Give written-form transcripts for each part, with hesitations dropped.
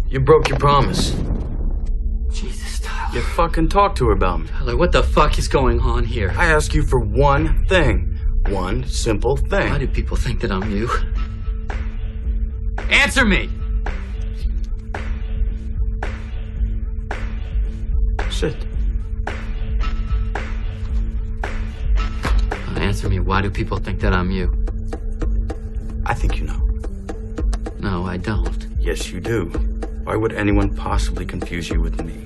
You broke your promise. Jesus, Tyler. You fucking talk to her about me. Tyler, what the fuck is going on here? I ask you for one thing. One simple thing. Why do people think that I'm you? Answer me! Sit. Answer me, why do people think that I'm you? I think you know. No, I don't. Yes, you do. Why would anyone possibly confuse you with me?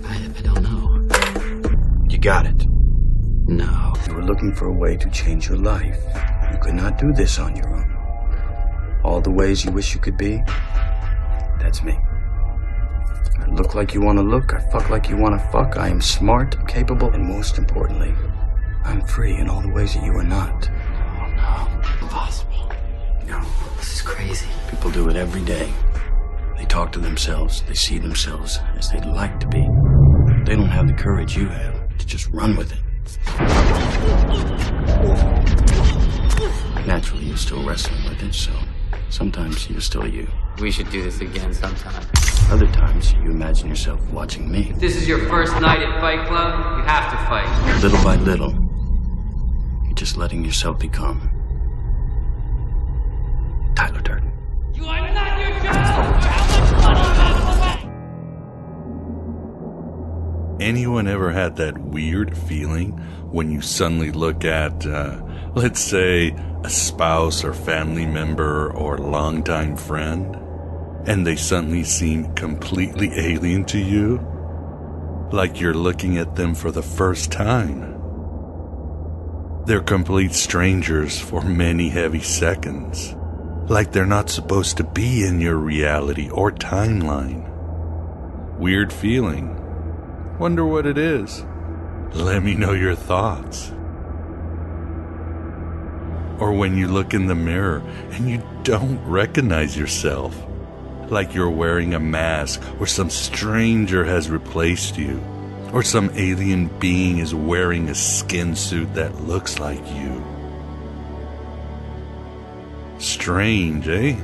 I don't know. You got it. No. You were looking for a way to change your life. You could not do this on your own. All the ways you wish you could be, that's me. I look like you want to look. I fuck like you want to fuck. I am smart, capable, and most importantly, I'm free in all the ways that you are not. Oh, no. Impossible. No. This is crazy. People do it every day. They talk to themselves. They see themselves as they'd like to be. They don't have the courage you have to just run with it. Naturally, you're still wrestling with it, so sometimes you're still you. We should do this again sometime. Other times, you imagine yourself watching me. If this is your first night at Fight Club, you have to fight. Little by little, you're just letting yourself become Tyler Durden. You are not your job! How much money you have? Anyone ever had that weird feeling when you suddenly look at, let's say, a spouse or family member or longtime friend, and they suddenly seem completely alien to you? Like you're looking at them for the first time. They're complete strangers for many heavy seconds. Like they're not supposed to be in your reality or timeline. Weird feeling. Wonder what it is. Let me know your thoughts. Or when you look in the mirror and you don't recognize yourself. Like you're wearing a mask, or some stranger has replaced you, or some alien being is wearing a skin suit that looks like you. Strange, eh?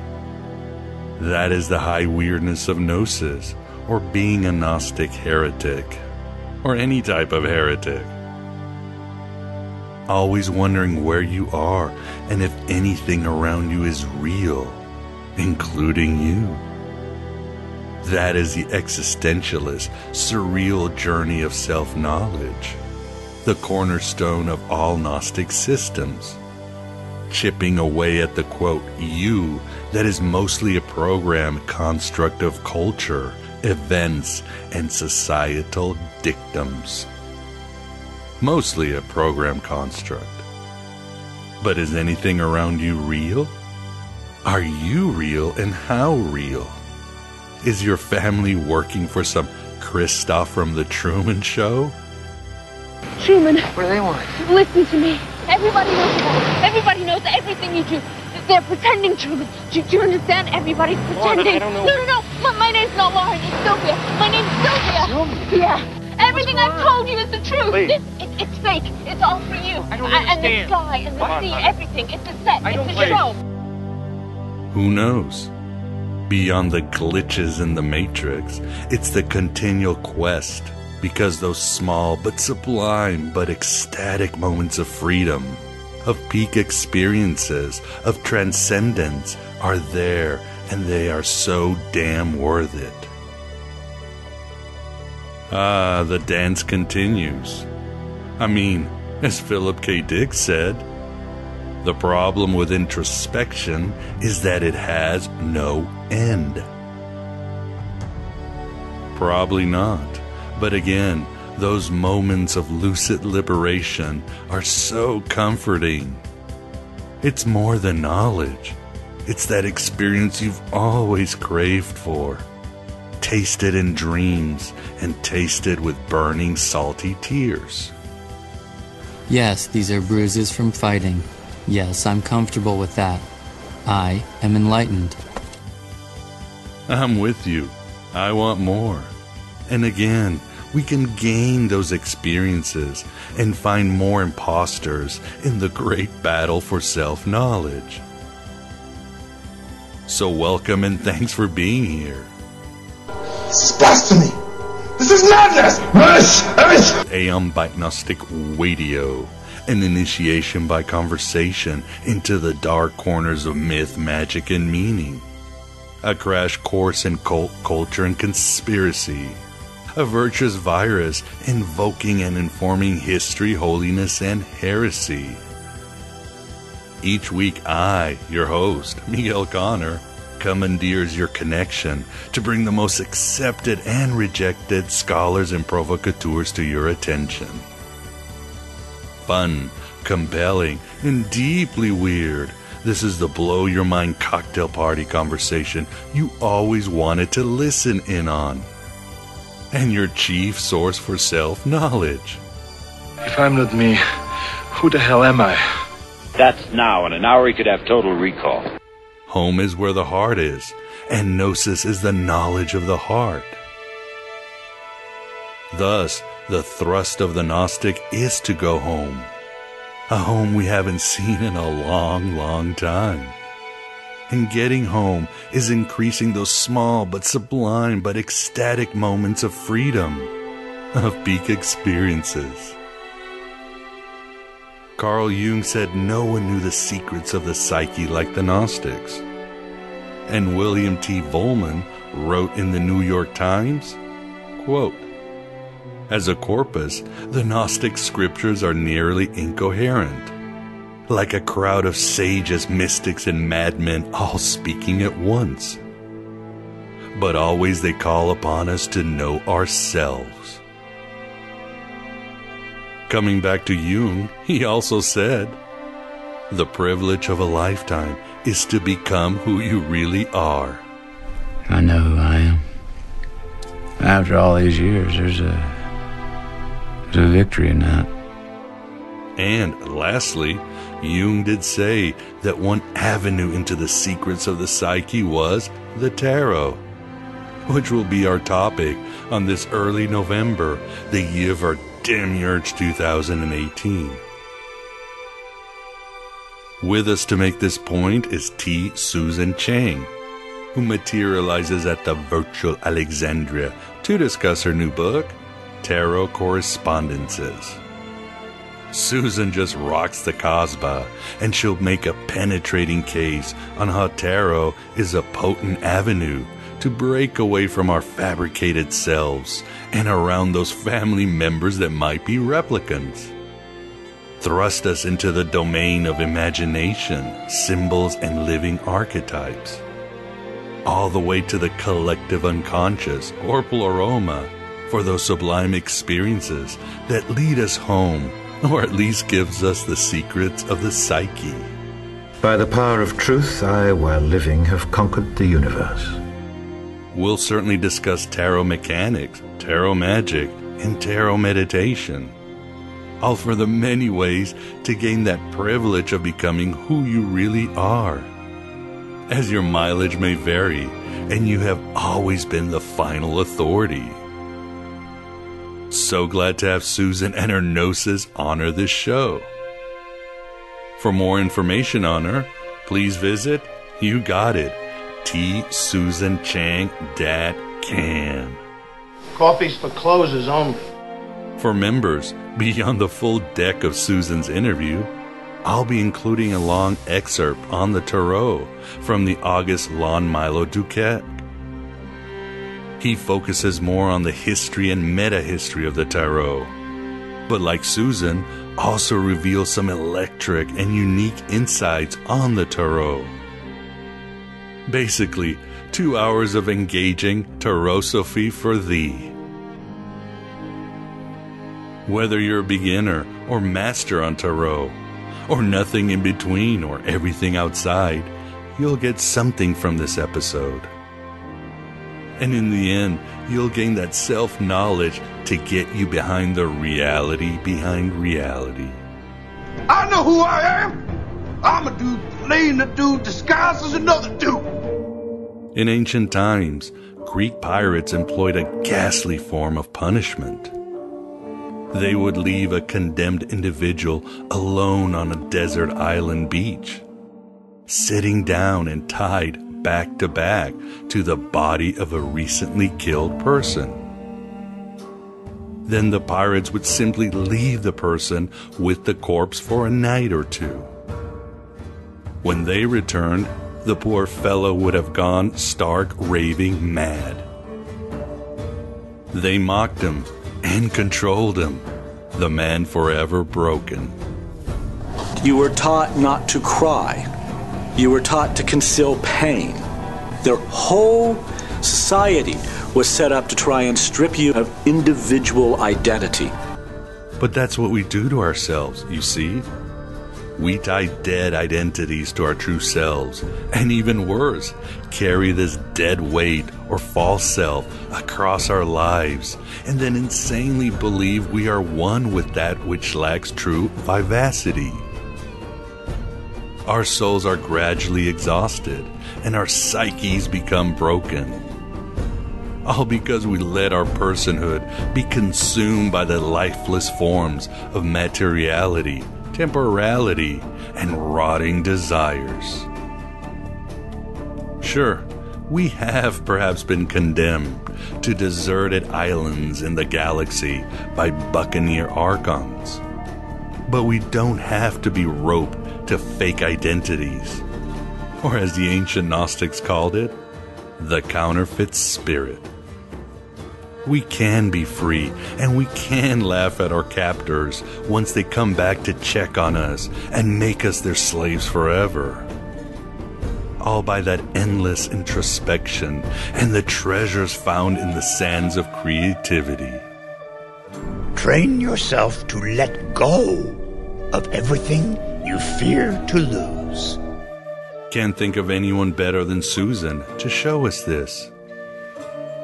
That is the high weirdness of gnosis, or being a Gnostic heretic, or any type of heretic. Always wondering where you are and if anything around you is real, including you. That is the existentialist, surreal journey of self-knowledge, the cornerstone of all Gnostic systems, chipping away at the quote, you, that is mostly a programmed construct of culture, events, and societal dictums. Mostly a program construct. But is anything around you real? Are you real, and how real? Is your family working for some Christoph from the Truman Show? Truman. What do they want? Listen to me. Everybody knows about it. Everybody knows everything you do. They're pretending, Truman. Do you understand? Everybody's pretending. I don't know. No. My name's not Lauren. It's Sylvia. My name's Sylvia. Yeah. Everything I've told you is the truth. It's fake. It's all for you. I don't understand. And the sky and the sea, everything. It's a set. It's a show. Who knows? Beyond the glitches in the Matrix, it's the continual quest, because those small but sublime but ecstatic moments of freedom, of peak experiences, of transcendence are there, and they are so damn worth it. The dance continues. I mean, as Philip K. Dick said, the problem with introspection is that it has no end. Probably not. But again, those moments of lucid liberation are so comforting. It's more than knowledge. It's that experience you've always craved for. Tasted in dreams and tasted with burning salty tears. Yes, these are bruises from fighting. Yes, I'm comfortable with that. I am enlightened. I'm with you. I want more. And again, we can gain those experiences and find more imposters in the great battle for self-knowledge. So welcome and thanks for being here. This is blasphemy! This is madness! Aeon by Gnostic Radio, an initiation by conversation into the dark corners of myth, magic, and meaning. A crash course in cult culture and conspiracy. A virtuous virus invoking and informing history, holiness, and heresy. Each week I, your host, Miguel Connor, commandeers your connection to bring the most accepted and rejected scholars and provocateurs to your attention. Fun, compelling, and deeply weird. This is the blow-your-mind cocktail party conversation you always wanted to listen in on. And your chief source for self-knowledge. If I'm not me, who the hell am I? That's now. In an hour, he could have total recall. Home is where the heart is, and gnosis is the knowledge of the heart. Thus, the thrust of the Gnostic is to go home. A home we haven't seen in a long, long time. And getting home is increasing those small but sublime but ecstatic moments of freedom, of peak experiences. Carl Jung said no one knew the secrets of the psyche like the Gnostics. And William T. Vollmann wrote in the New York Times, quote, "As a corpus, the Gnostic scriptures are nearly incoherent, like a crowd of sages, mystics, and madmen all speaking at once. But always they call upon us to know ourselves." Coming back to Jung, he also said, "The privilege of a lifetime is to become who you really are." I know who I am. After all these years, there's a victory in that. And lastly, Jung did say that one avenue into the secrets of the psyche was the tarot, which will be our topic on this early November, the year of our Demiurge 2018. With us to make this point is T. Susan Chang, who materializes at the virtual Alexandria to discuss her new book, Tarot Correspondences. Susan just rocks the Casbah, and she'll make a penetrating case on how tarot is a potent avenue to break away from our fabricated selves and around those family members that might be replicants. Thrust us into the domain of imagination, symbols, and living archetypes, all the way to the collective unconscious, or pleroma, for those sublime experiences that lead us home, or at least gives us the secrets of the psyche. By the power of truth, I, while living, have conquered the universe. We'll certainly discuss tarot mechanics, tarot magic, and tarot meditation, all for the many ways to gain that privilege of becoming who you really are. As your mileage may vary, and you have always been the final authority. So glad to have Susan and her gnosis honor this show. For more information on her, please visit, you got it, tsusanchang.can. Coffee's for closers only. For members, beyond the full deck of Susan's interview, I'll be including a long excerpt on the tarot from the August Lon Milo Duquette. He focuses more on the history and meta-history of the tarot, but like Susan, also reveals some electric and unique insights on the tarot. Basically, 2 hours of engaging tarosophy for thee. Whether you're a beginner or master on tarot, or nothing in between or everything outside, you'll get something from this episode. And in the end, you'll gain that self-knowledge to get you behind the reality behind reality. I know who I am. I'm a dude playing a dude disguised as another dude. In ancient times, Greek pirates employed a ghastly form of punishment. They would leave a condemned individual alone on a desert island beach, sitting down and tied back to back to the body of a recently killed person. Then the pirates would simply leave the person with the corpse for a night or two. When they returned, the poor fellow would have gone stark raving mad. They mocked him and controlled him, the man forever broken. You were taught not to cry. You were taught to conceal pain. Their whole society was set up to try and strip you of individual identity. But that's what we do to ourselves, you see. We tie dead identities to our true selves, and even worse, carry this dead weight or false self across our lives, and then insanely believe we are one with that which lacks true vivacity. Our souls are gradually exhausted, and our psyches become broken. All because we let our personhood be consumed by the lifeless forms of materiality, temporality, and rotting desires. Sure, we have perhaps been condemned to deserted islands in the galaxy by buccaneer archons. But we don't have to be roped to fake identities, or as the ancient Gnostics called it, the counterfeit spirit. We can be free, and we can laugh at our captors once they come back to check on us and make us their slaves forever. All by that endless introspection and the treasures found in the sands of creativity. Train yourself to let go of everything you fear to lose. Can't think of anyone better than Susan to show us this.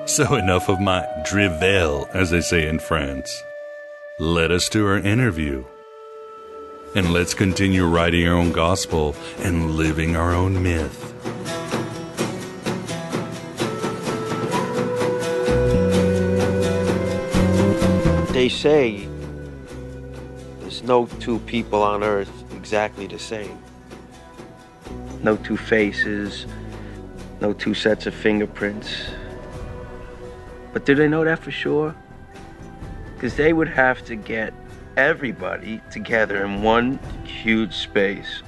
So enough of my drivel, as they say in France. Let us do our interview. And let's continue writing our own gospel and living our own myth. They say there's no two people on earth exactly the same. No two faces, no two sets of fingerprints. But do they know that for sure? Because they would have to get everybody together in one huge space.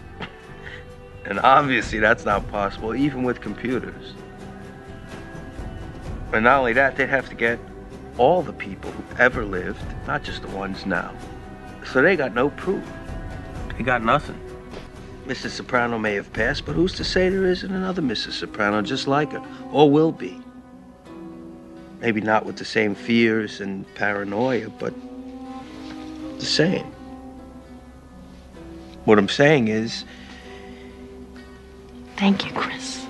And obviously that's not possible, even with computers. And not only that, they'd have to get all the people who ever lived, not just the ones now. So they got no proof. They got nothing. Mrs. Soprano may have passed, but who's to say there isn't another Mrs. Soprano just like her, or will be? Maybe not with the same fears and paranoia, but the same. What I'm saying is, thank you, Chris.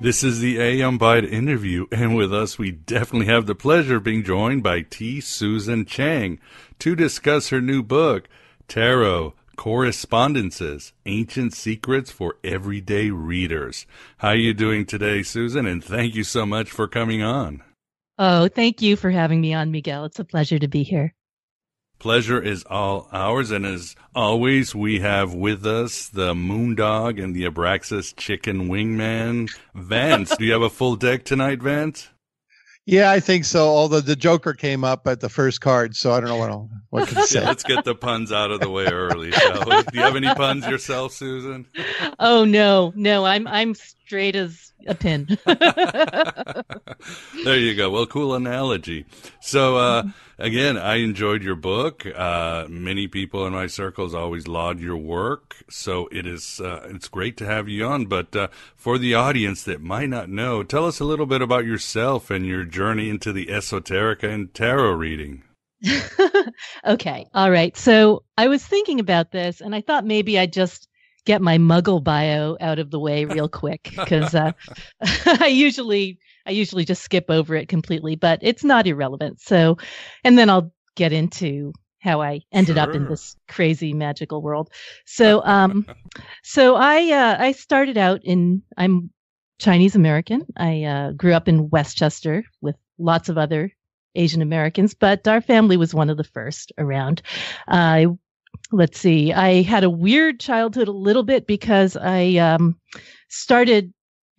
This is the AM Bite interview, and with us we definitely have the pleasure of being joined by T. Susan Chang to discuss her new book, Tarot, Correspondences, Ancient Secrets for Everyday Readers. How are you doing today, Susan? And thank you so much for coming on. Oh, thank you for having me on, Miguel. It's a pleasure to be here. Pleasure is all ours, and as always, we have with us the Moondog and the Abraxas Chicken Wingman, Vance. Do you have a full deck tonight, Vance? Yeah, I think so. Although the Joker came up at the first card, so I don't know what can say. Yeah, let's get the puns out of the way early, shall we? Do you have any puns yourself, Susan? Oh no, I'm straight as a pin. There you go. Well, cool analogy. So again, I enjoyed your book. Many people in my circles always laud your work, so it's great to have you on. But for the audience that might not know, tell us a little bit about yourself and your journey into the esoterica and tarot reading. Okay. All right. So I was thinking about this, and I thought maybe I'd just get my Muggle bio out of the way real quick, because I usually just skip over it completely, but it's not irrelevant. So, and then I'll get into how I ended up in this crazy magical world. So, I started out I'm Chinese American. I grew up in Westchester with lots of other Asian Americans, but our family was one of the first around. I let's see. I had a weird childhood a little bit because I started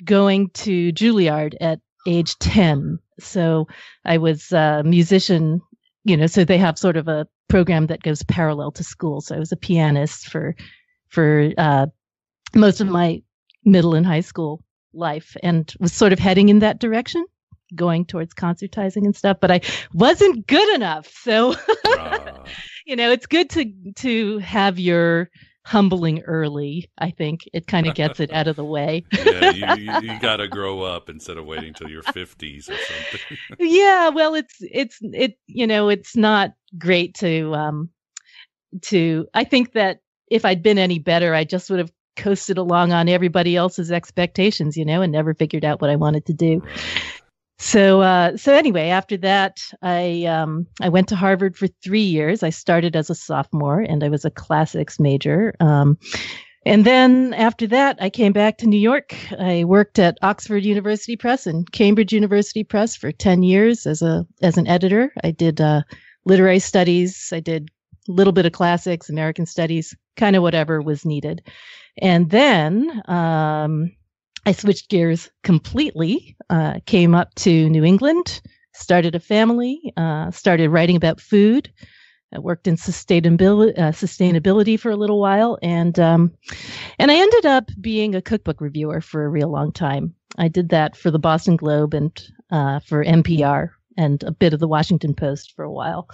going to Juilliard at age 10. So I was a musician, so they have sort of a program that goes parallel to school. So I was a pianist for most of my middle and high school life, and was sort of heading in that direction, going towards concertizing and stuff, but I wasn't good enough. So, it's good to have your humbling early. I think it kind of gets it out of the way. Yeah, you got to grow up instead of waiting till your 50s or something. Yeah, well, it's not great to I think that if I'd been any better, I just would have coasted along on everybody else's expectations, and never figured out what I wanted to do. Right. So anyway, after that, I went to Harvard for 3 years. I started as a sophomore, and I was a classics major. And then after that, I came back to New York. I worked at Oxford University Press and Cambridge University Press for 10 years as an editor. I did literary studies. I did a little bit of classics, American studies, kind of whatever was needed. And then I switched gears completely, came up to New England, started a family, started writing about food. I worked in sustainability for a little while, and I ended up being a cookbook reviewer for a real long time. I did that for the Boston Globe and for NPR and a bit of the Washington Post for a while.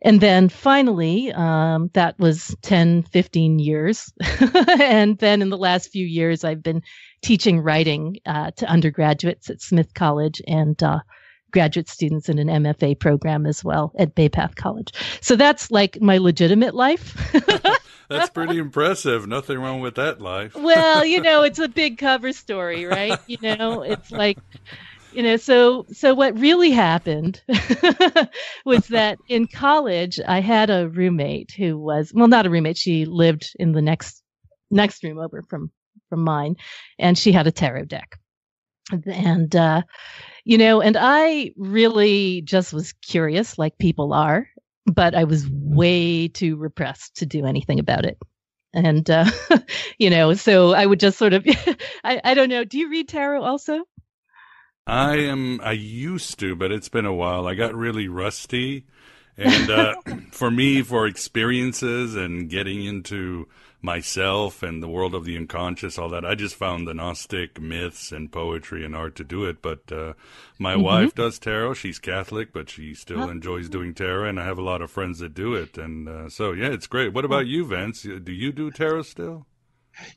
And then finally, that was 10, 15 years. And then in the last few years, I've been teaching writing to undergraduates at Smith College and graduate students in an MFA program as well at Bay Path College. So that's like my legitimate life. That's pretty impressive. Nothing wrong with that life. Well, it's a big cover story, right? It's like, so what really happened was that in college, I had a roommate who was, well, not a roommate. She lived in the next room over from mine, and she had a tarot deck. And, and I really just was curious, like people are, but I was way too repressed to do anything about it. And, so I would just sort of, I don't know. Do you read tarot also? I used to, but it's been a while. I got really rusty. And for me, for experiences and getting into myself and the world of the unconscious, all that, I just found the Gnostic myths and poetry and art to do it. But my wife does tarot. She's Catholic, but she still enjoys doing tarot. And I have a lot of friends that do it. And so, yeah, it's great. What about you, Vince? Do you do tarot still?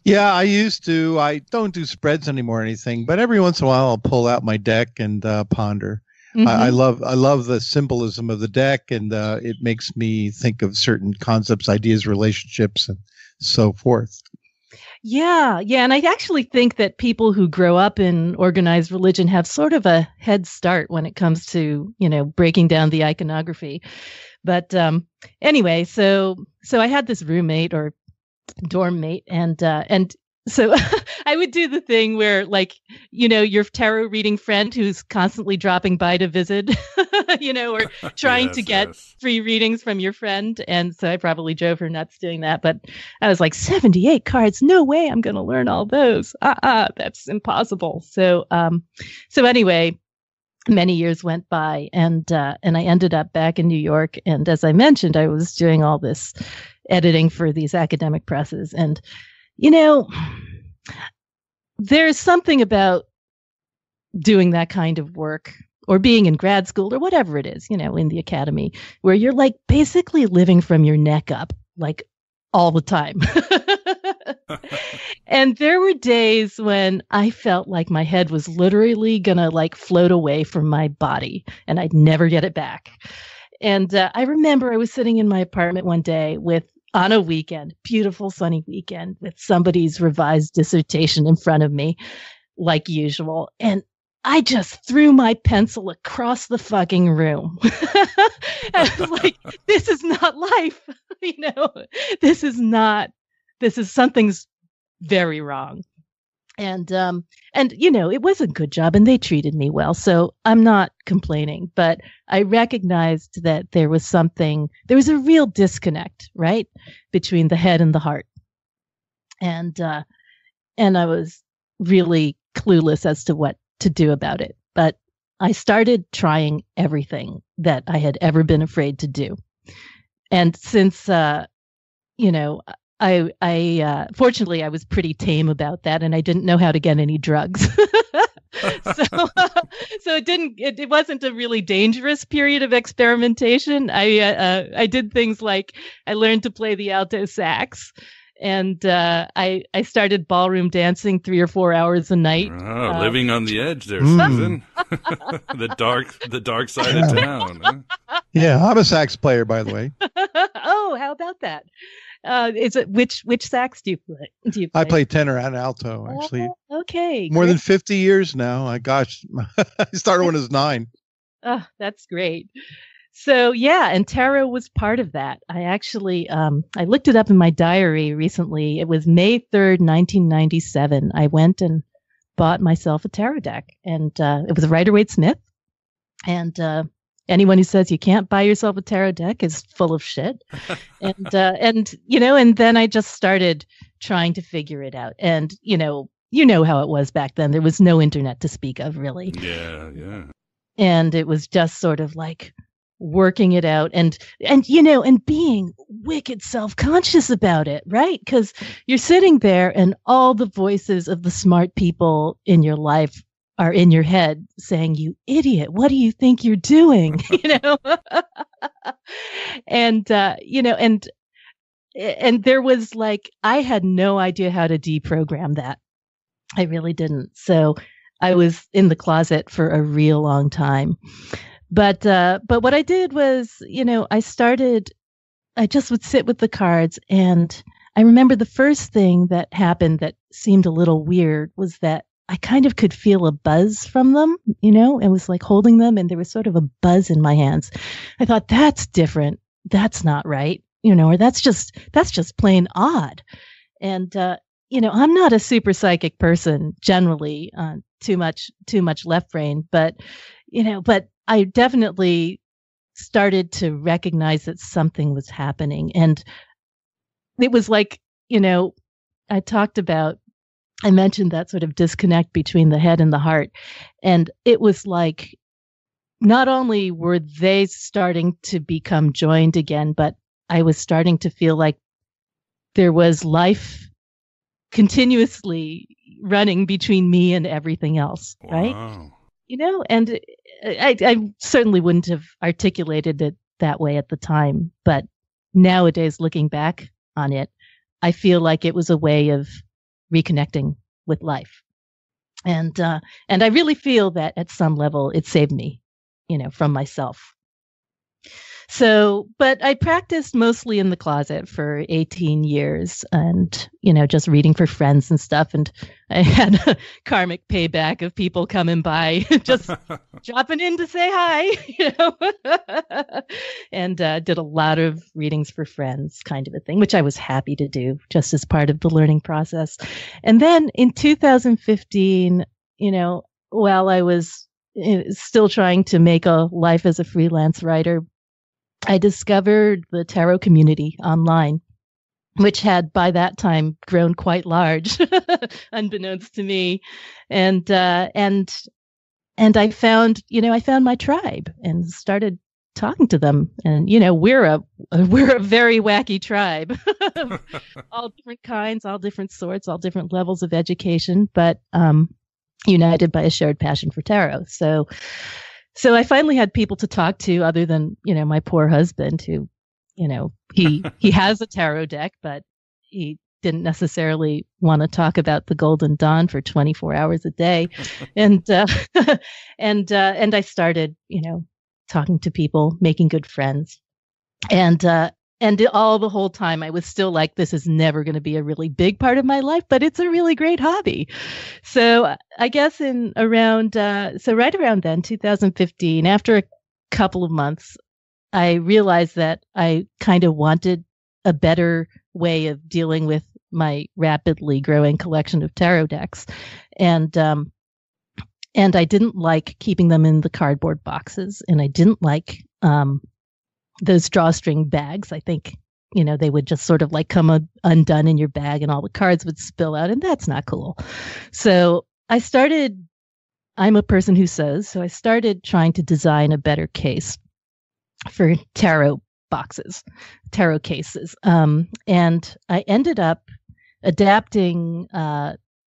Yeah, I used to. I don't do spreads anymore or anything, but every once in a while I'll pull out my deck and ponder. I love the symbolism of the deck, and it makes me think of certain concepts, ideas, relationships, and so forth. Yeah, and I actually think that people who grow up in organized religion have sort of a head start when it comes to, breaking down the iconography. But anyway, so I had this roommate or dorm mate, and so I would do the thing where, like, your tarot reading friend who's constantly dropping by to visit, or trying to get free readings from your friend. And so I probably drove her nuts doing that. But I was like, 78 cards? No way I'm going to learn all those. That's impossible. So anyway, many years went by, and I ended up back in New York. And as I mentioned, I was doing all this editing for these academic presses. And there's something about doing that kind of work, or being in grad school or whatever it is, in the academy, where you're like basically living from your neck up, like all the time. And there were days when I felt like my head was literally gonna like float away from my body and I'd never get it back. And I remember I was sitting in my apartment one day on a weekend, beautiful sunny weekend, with somebody's revised dissertation in front of me, like usual. And I just threw my pencil across the fucking room. I was like, this is not life. Something's very wrong. And it was a good job and they treated me well, so I'm not complaining, but I recognized that there was a real disconnect, right, between the head and the heart. And I was really clueless as to what to do about it, but I started trying everything that I had ever been afraid to do. And since I fortunately I was pretty tame about that, and I didn't know how to get any drugs. So it wasn't a really dangerous period of experimentation. I did things like I learned to play the alto sax, and I started ballroom dancing 3 or 4 hours a night. Oh, living on the edge there, Susan. the dark side of town. Huh? Yeah, I'm a sax player, by the way. Oh, how about that? Is it which sax do you play? I play tenor and alto, actually. Oh, okay. More than 50 years now. I started when I was 9. Oh, that's great. So yeah, and tarot was part of that. I actually I looked it up in my diary recently. It was May 3rd, 1997. I went and bought myself a tarot deck, and it was a Rider-Waite-Smith. And anyone who says you can't buy yourself a tarot deck is full of shit. And then I just started trying to figure it out. And you know how it was back then. There was no internet to speak of, really. Yeah. And it was just sort of like working it out and being wicked self-conscious about it, right? Because you're sitting there and all the voices of the smart people in your life are in your head saying, "You idiot, what do you think you're doing?" And there was like, I had no idea how to deprogram that. I really didn't. So I was in the closet for a real long time. But what I did was, I just would sit with the cards, and I remember the first thing that happened that seemed a little weird was that I kind of could feel a buzz from them, it was like holding them and there was sort of a buzz in my hands. I thought, that's different. That's not right. Or that's just plain odd. And, I'm not a super psychic person generally, too much left brain, but I definitely started to recognize that something was happening. And it was like, I mentioned that sort of disconnect between the head and the heart. And it was like, not only were they starting to become joined again, but I was starting to feel like there was life continuously running between me and everything else. Right. Wow. And I certainly wouldn't have articulated it that way at the time. But nowadays, looking back on it, I feel like it was a way of reconnecting with life. And I really feel that at some level it saved me, from myself. So, but I practiced mostly in the closet for 18 years and, just reading for friends and stuff. And I had a karmic payback of people coming by, just dropping in to say hi, and did a lot of readings for friends, kind of a thing, which I was happy to do just as part of the learning process. And then in 2015, while I was still trying to make a life as a freelance writer, I discovered the tarot community online, which had by that time grown quite large, unbeknownst to me. And I found my tribe and started talking to them. And, we're a very wacky tribe, all different kinds, all different sorts, all different levels of education, but united by a shared passion for tarot. So I finally had people to talk to other than, my poor husband who, he has a tarot deck, but he didn't necessarily want to talk about the Golden Dawn for 24 hours a day. And I started, talking to people, making good friends. And all the whole time I was still like, this is never going to be a really big part of my life, but it's a really great hobby. So I guess right around then, 2015, after a couple of months, I realized that I kind of wanted a better way of dealing with my rapidly growing collection of tarot decks. And I didn't like keeping them in the cardboard boxes, and I didn't like those drawstring bags. I think, they would just sort of like come undone in your bag and all the cards would spill out, and that's not cool. So I'm a person who sews, so I started trying to design a better case for tarot cases. And I ended up adapting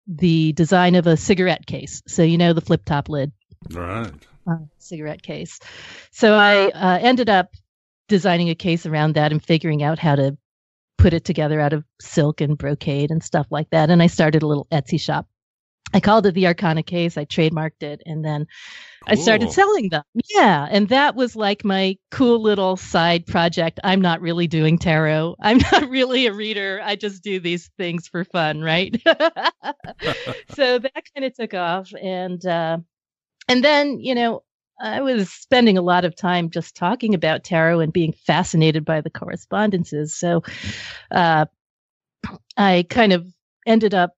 the design of a cigarette case. So, the flip top lid. Right. Cigarette case. So I ended up designing a case around that and figuring out how to put it together out of silk and brocade and stuff like that. And I started a little Etsy shop. I called it the Arcana case. I trademarked it, and then I started selling them. Yeah, and that was like my cool little side project. I'm not really doing tarot. I'm not really a reader. I just do these things for fun, right? So that kind of took off, and then I was spending a lot of time just talking about tarot and being fascinated by the correspondences. So I kind of ended up.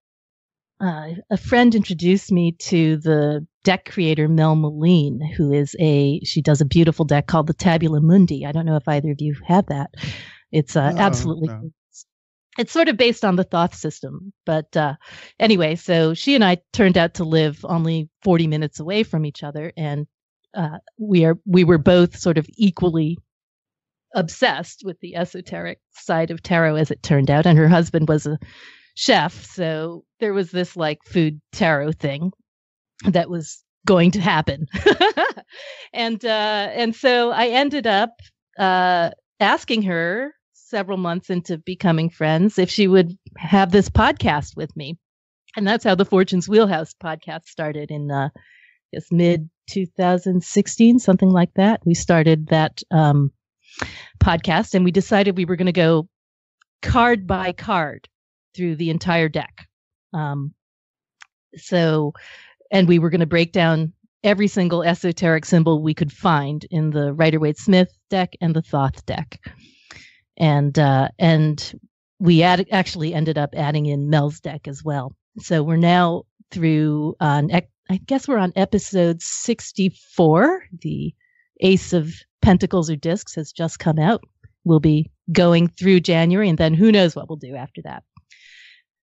A friend introduced me to the deck creator Mel Moline, she does a beautiful deck called the Tabula Mundi. I don't know if either of you have that. It's absolutely, no. It's sort of based on the Thoth system. But anyway, so she and I turned out to live only 40 minutes away from each other. And we were both sort of equally obsessed with the esoteric side of tarot, as it turned out. And her husband was a chef, so there was this like food tarot thing that was going to happen. and so I ended up asking her several months into becoming friends if she would have this podcast with me. And that's how the Fortune's Wheelhouse podcast started in mid 2016, something like that. We started that podcast, and we decided we were going to go card by card through the entire deck. And we were going to break down every single esoteric symbol we could find in the Rider-Waite-Smith deck and the Thoth deck. And we actually ended up adding in Mel's deck as well. So we're now through, I guess we're on episode 64. The Ace of Pentacles or Discs has just come out. We'll be going through January, and then who knows what we'll do after that.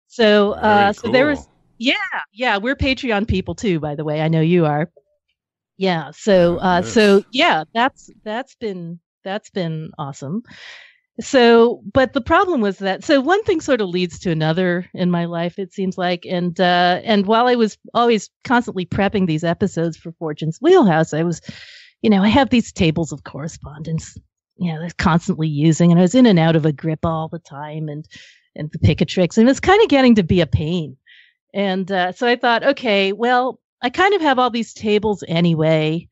So, cool. So there was, yeah, we're Patreon people too, by the way. I know you are. Yeah. So, yes. So yeah, that's been awesome. So, but the problem was that, so one thing sort of leads to another in my life, it seems like. And while I was always constantly prepping these episodes for Fortune's Wheelhouse, I was, I have these tables of correspondence, constantly using, and I was in and out of Agrippa all the time, and the Picatrix, and it's kind of getting to be a pain. And so I thought, okay, well, I kind of have all these tables anyway.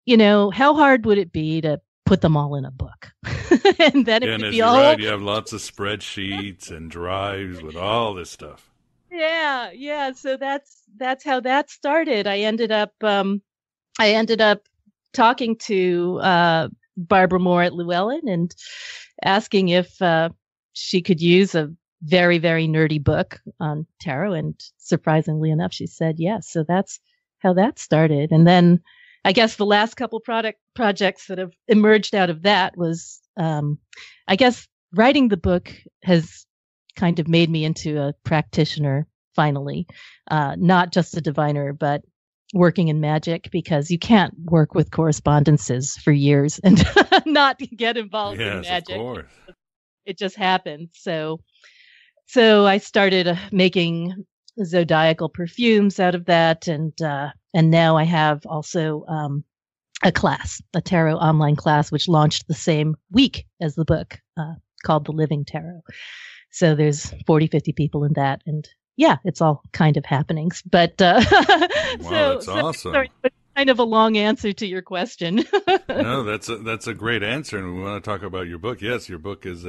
How hard would it be to put them all in a book? And then it would be all right. You have lots of spreadsheets and drives with all this stuff. Yeah. So that's how that started. I ended up talking to Barbara Moore at Llewellyn and asking if she could use a very, very nerdy book on tarot. And surprisingly enough, she said yes. So that's how that started. And then I guess the last couple projects that have emerged out of that was, I guess writing the book has kind of made me into a practitioner finally, not just a diviner, but working in magic, because you can't work with correspondences for years and not get involved in magic. Of course. It just happened. So I started making zodiacal perfumes out of that, and now I have also a class, a tarot online class, which launched the same week as the book, called The Living Tarot. So there's 50 people in that, and yeah, it's all kind of happenings. But wow, that's awesome. Sorry, but kind of a long answer to your question. No, that's a great answer, and we want to talk about your book. Yes, your book is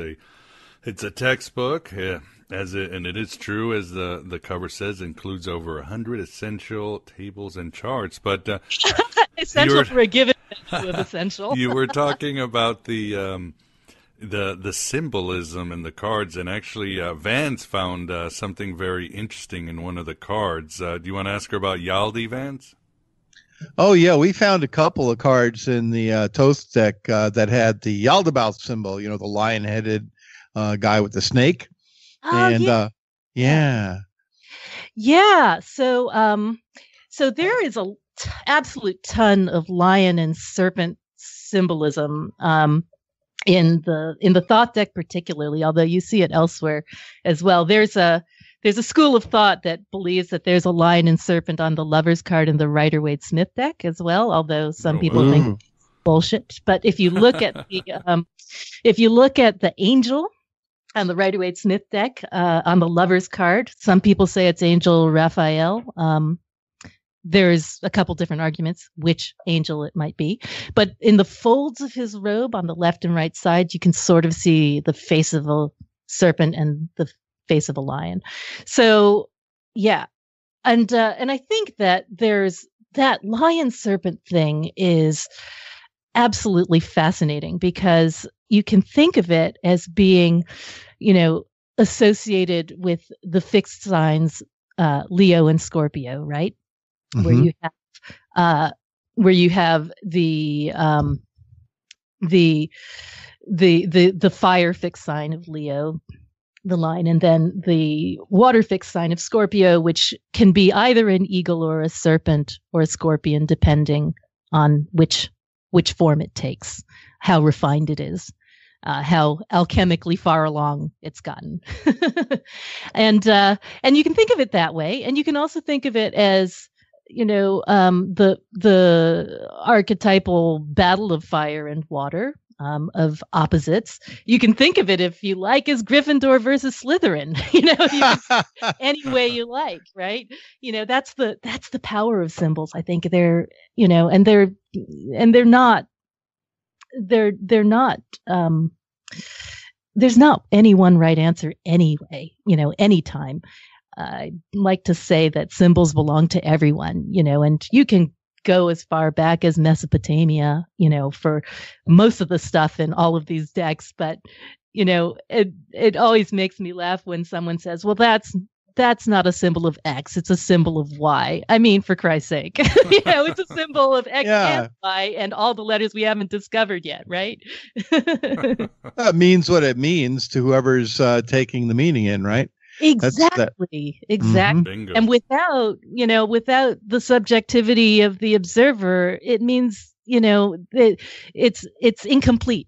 it's a textbook, and it is true, as the cover says, includes over 100 essential tables and charts. But essential for a given of essential. You were talking about the the symbolism in the cards, and actually Vance found something very interesting in one of the cards. Do you want to ask her about Yaldi, Vance? Oh, yeah, we found a couple of cards in the Toth deck that had the Yaldabaoth symbol, the lion-headed guy with the snake. Oh, and yeah. Yeah. So there is a absolute ton of lion and serpent symbolism in the Thoth deck particularly, although you see it elsewhere as well. There's a school of thought that believes that there's a lion and serpent on the Lover's card in the Rider-Waite-Smith deck as well, although some people think it's bullshit. But if you look at the angel on the Rider-Waite-Smith deck on the Lover's card, some people say it's Angel Raphael. There's a couple different arguments which angel it might be. But in the folds of his robe on the left and right side, you can sort of see the face of a serpent and the face of a lion. So, yeah. And I think that there's that lion serpent thing is absolutely fascinating because you can think of it as being, associated with the fixed signs, Leo and Scorpio, right? Mm-hmm. Where you have the fire fixed sign of Leo, the line, and then the water fixed sign of Scorpio, which can be either an eagle or a serpent or a scorpion, depending on which form it takes, how refined it is, how alchemically far along it's gotten. And you can think of it that way, and you can also think of it as the archetypal battle of fire and water, of opposites. You can think of it, if you like, as Gryffindor versus Slytherin. Any way you like, right? That's the power of symbols. I think they're not. There's not any one right answer anyway. Anytime. I like to say that symbols belong to everyone, and you can go as far back as Mesopotamia, for most of the stuff in all of these decks. But, it always makes me laugh when someone says, well, that's not a symbol of X. It's a symbol of Y. I mean, for Christ's sake, it's a symbol of X and Y and all the letters we haven't discovered yet, right? That means what it means to whoever's taking the meaning in, right? Exactly. Mm-hmm. And without the subjectivity of the observer, it means, it's incomplete.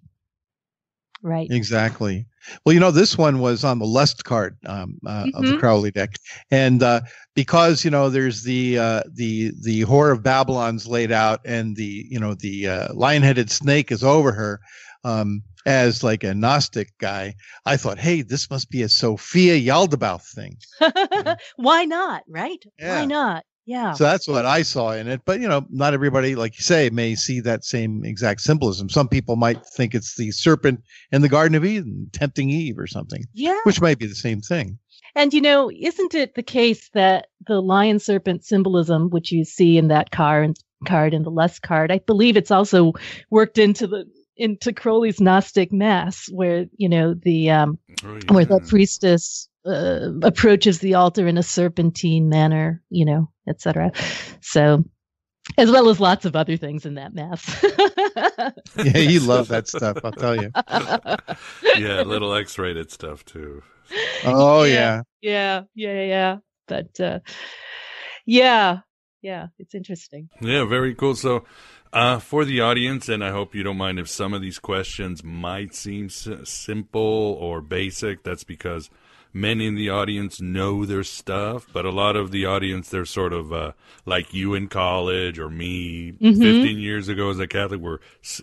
Right. Exactly. Well, this one was on the Lust card of the Crowley deck. And because, there's the Whore of Babylon's laid out and the lion-headed snake is over her, as like a Gnostic guy, I thought, hey, this must be a Sophia Yaldabaoth thing. Why not? Right? Yeah. Why not? Yeah. So that's what I saw in it. But, not everybody, like you say, may see that same exact symbolism. Some people might think it's the serpent in the Garden of Eden tempting Eve or something. Yeah. Which might be the same thing. And, isn't it the case that the lion serpent symbolism, which you see in that card and the Lust card, I believe it's also worked into Crowley's Gnostic Mass, where where the priestess approaches the altar in a serpentine manner, etc. So, as well as lots of other things in that Mass. Yeah, you love that stuff, I'll tell you. Yeah, little X-rated stuff too. Oh yeah. But yeah, it's interesting. Yeah, very cool. So. For the audience, and I hope you don't mind if some of these questions might seem simple or basic, that's because many in the audience know their stuff, but a lot of the audience, they're sort of like you in college or me 15 years ago as a Catholic.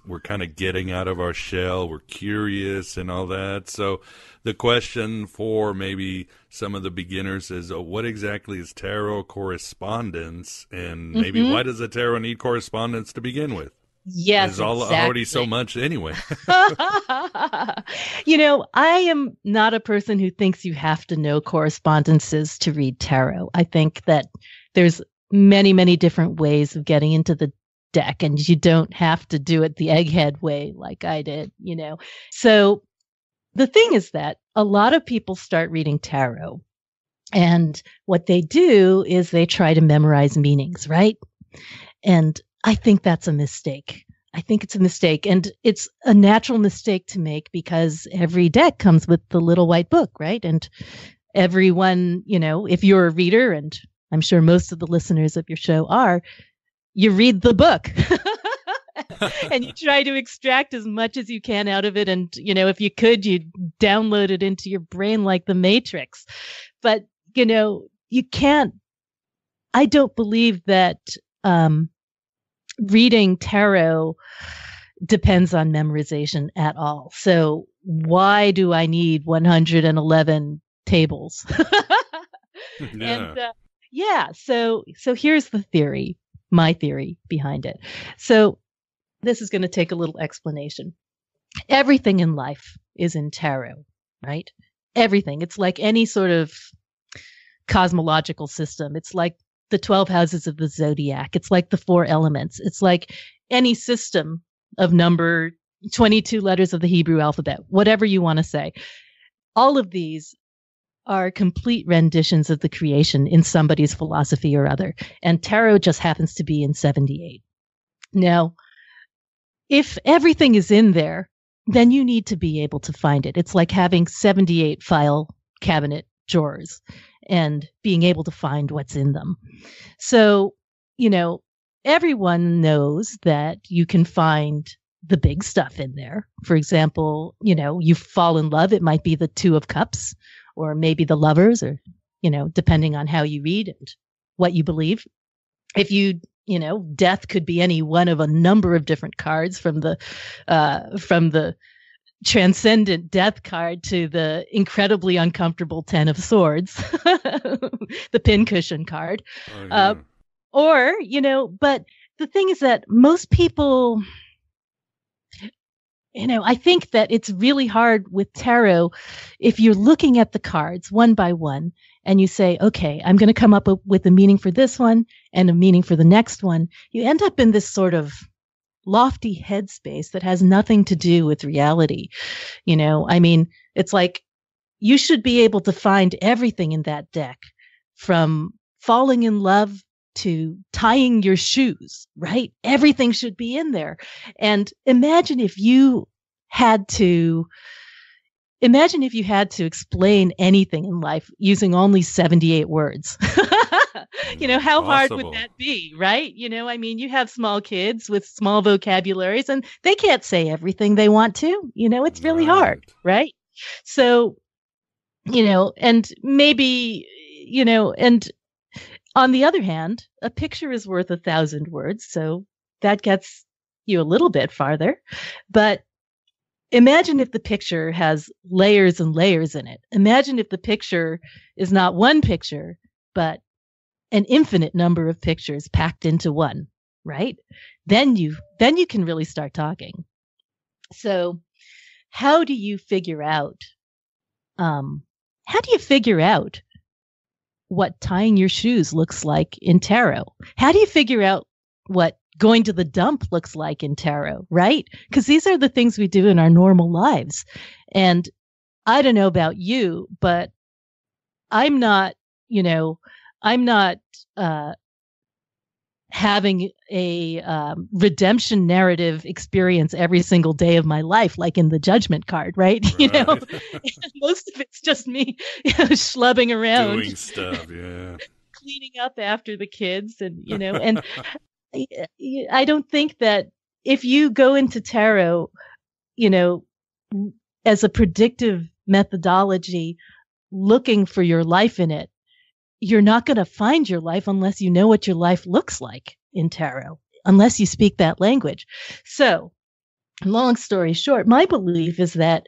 We're kind of getting out of our shell. We're curious and all that. So the question for maybe some of the beginners is, what exactly is tarot correspondence? And maybe why does a tarot need correspondence to begin with? Yes, There's already so much anyway. I am not a person who thinks you have to know correspondences to read tarot. I think that there's many, many different ways of getting into the deck, and you don't have to do it the egghead way like I did, So the thing is that a lot of people start reading tarot, and what they do is they try to memorize meanings, right? And I think that's a mistake. I think it's a mistake, and it's a natural mistake to make because every deck comes with the little white book, right? And everyone, if you're a reader, and I'm sure most of the listeners of your show are, you read the book and you try to extract as much as you can out of it. And, if you could, you'd download it into your brain like the Matrix. But, you can't, I don't believe that reading tarot depends on memorization at all. So why do I need 111 tables? And so here's the theory, my theory behind it. So this is going to take a little explanation. Everything in life is in tarot, right? Everything. It's like any sort of cosmological system. It's like the 12 houses of the zodiac. It's like the 4 elements. It's like any system of number 22 letters of the Hebrew alphabet, whatever you want to say. All of these are complete renditions of the creation in somebody's philosophy or other. And tarot just happens to be in 78. Now, if everything is in there, then you need to be able to find it. It's like having 78 file cabinet drawers and being able to find what's in them. So, everyone knows that you can find the big stuff in there. For example, you fall in love, it might be the 2 of Cups, or maybe the Lovers, or, depending on how you read and what you believe. If death could be any one of a number of different cards, from the transcendent death card to the incredibly uncomfortable 10 of Swords, the pincushion card. Oh, yeah. But the thing is that most people, I think that it's really hard with tarot if you're looking at the cards one by one and you say, okay, I'm going to come up with a meaning for this one and a meaning for the next one. You end up in this sort of lofty headspace that has nothing to do with reality. It's like you should be able to find everything in that deck, from falling in love to tying your shoes, right? Everything should be in there. And imagine if you had to explain anything in life using only 78 words. How hard would that be, right? You have small kids with small vocabularies and they can't say everything they want to. It's really hard, right? So, and maybe, and on the other hand, a picture is worth 1,000 words. So that gets you a little bit farther. But imagine if the picture has layers and layers in it. Imagine if the picture is not one picture, but an infinite number of pictures packed into one, right? Then you can really start talking. So how do you figure out what tying your shoes looks like in tarot? How do you figure out what going to the dump looks like in tarot, right? Because these are the things we do in our normal lives. And I don't know about you, but I'm not having a redemption narrative experience every single day of my life, like in the Judgment card, right? Most of it's just me schlubbing around, doing stuff, yeah, cleaning up after the kids, and and I don't think that if you go into tarot, as a predictive methodology, looking for your life in it, you're not going to find your life unless you know what your life looks like in tarot, unless you speak that language. So, long story short, my belief is that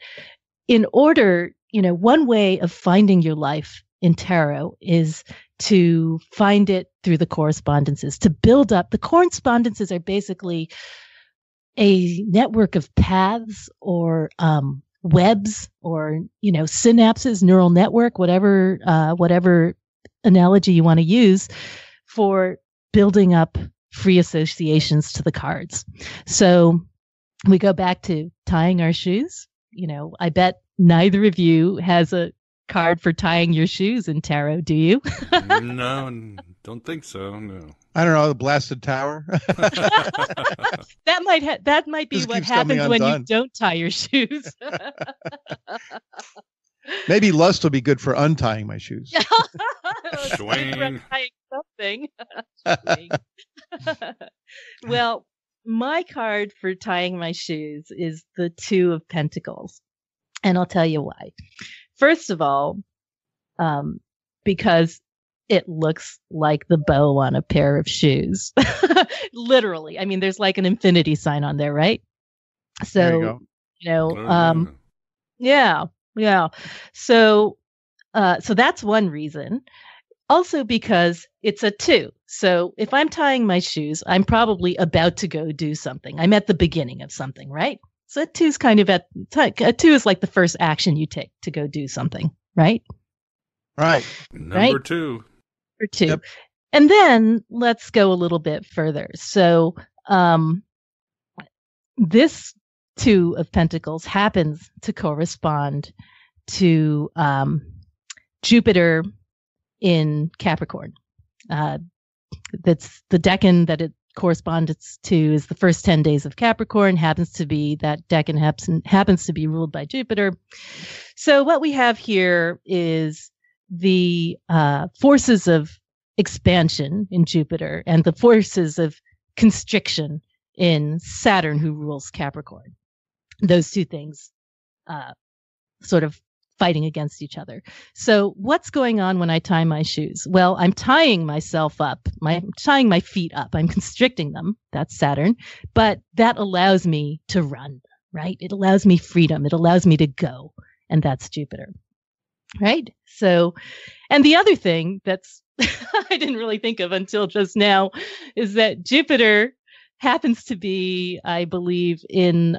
in order, one way of finding your life in tarot is to find it through the correspondences, to build up. The correspondences are basically a network of paths or webs or, synapses, neural network, whatever analogy you want to use for building up free associations to the cards. So we go back to tying our shoes. I bet neither of you has a card for tying your shoes in tarot, do you? No, don't think so. No. I don't know, the blasted tower. That might be what happens when you don't tie your shoes. Maybe lust will be good for untying my shoes. Swing. Something. Well, my card for tying my shoes is the Two of Pentacles. And I'll tell you why. First of all, because it looks like the bow on a pair of shoes. Literally. I mean, there's like an infinity sign on there, right? So, yeah. So that's one reason. Also because it's a 2. So if I'm tying my shoes, I'm probably about to go do something. I'm at the beginning of something, right? So a 2 is kind of a 2 is like the first action you take to go do something, right? Right. Number 2. Number 2. Yep. And then let's go a little bit further. So this 2 of Pentacles happens to correspond to Jupiter in Capricorn. That's the decan that it corresponds to is the first 10 days of Capricorn. Happens to be that decan happens to be ruled by Jupiter. So what we have here is the forces of expansion in Jupiter and the forces of constriction in Saturn, who rules Capricorn. Those two things sort of fighting against each other. So what's going on when I tie my shoes? Well, I'm tying myself up. I'm tying my feet up. I'm constricting them. That's Saturn. But that allows me to run, right? It allows me freedom. It allows me to go. And that's Jupiter, right? So, and the other thing that's I didn't really think of until just now is that Jupiter happens to be, I believe, in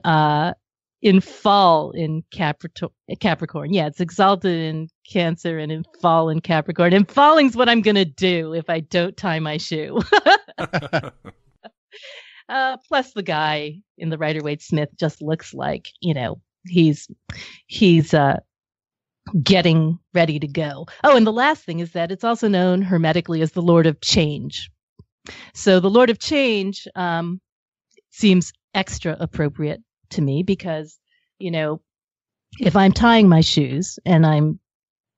fall in Capricorn. Yeah, it's exalted in Cancer and in fall in Capricorn. And falling's what I'm going to do if I don't tie my shoe. Plus the guy in the Rider-Waite-Smith just looks like, he's getting ready to go. Oh, and the last thing is that it's also known hermetically as the Lord of Change. So the Lord of Change seems extra appropriate to me because, if I'm tying my shoes and I'm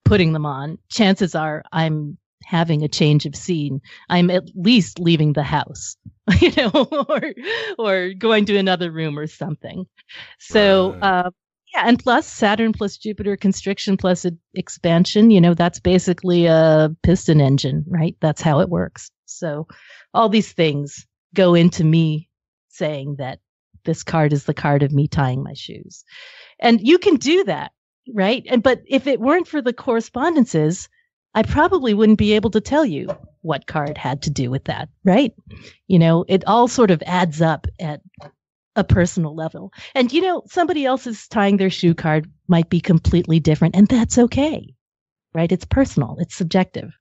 putting them on, chances are I'm having a change of scene. I'm at least leaving the house, or going to another room or something. So, and plus Saturn plus Jupiter constriction plus expansion, that's basically a piston engine, right? That's how it works. So all these things go into me saying that this card is the card of me tying my shoes. And you can do that, right? But if it weren't for the correspondences, I probably wouldn't be able to tell you what card had to do with that, right? It all sort of adds up at a personal level. And, somebody else's tying their shoe card might be completely different, and that's okay, right? It's personal. It's subjective.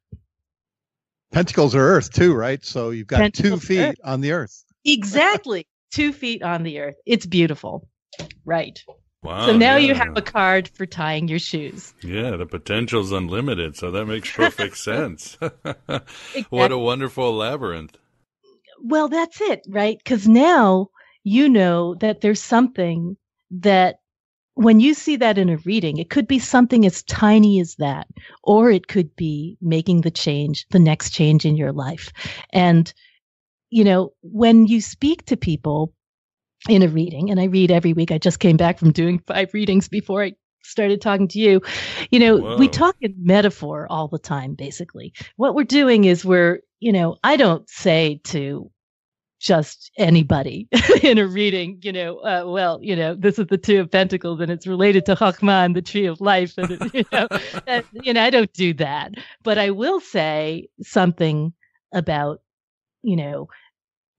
Pentacles are earth too, right? So you've got Pentacles 2 feet on the earth. Exactly. 2 feet on the earth. It's beautiful. Right. Wow. So now you have a card for tying your shoes. Yeah, the potential's unlimited, so that makes perfect sense. Exactly. What a wonderful labyrinth. Well, that's it, right? Because now you know that there's something that when you see that in a reading, it could be something as tiny as that, or it could be making the next change in your life. And when you speak to people in a reading, and I read every week, I just came back from doing 5 readings before I started talking to you, we talk in metaphor all the time, basically. What we're doing is I don't say to just anybody in a reading, this is the 2 of Pentacles and it's related to Chachma and the tree of life. And, I don't do that. But I will say something about,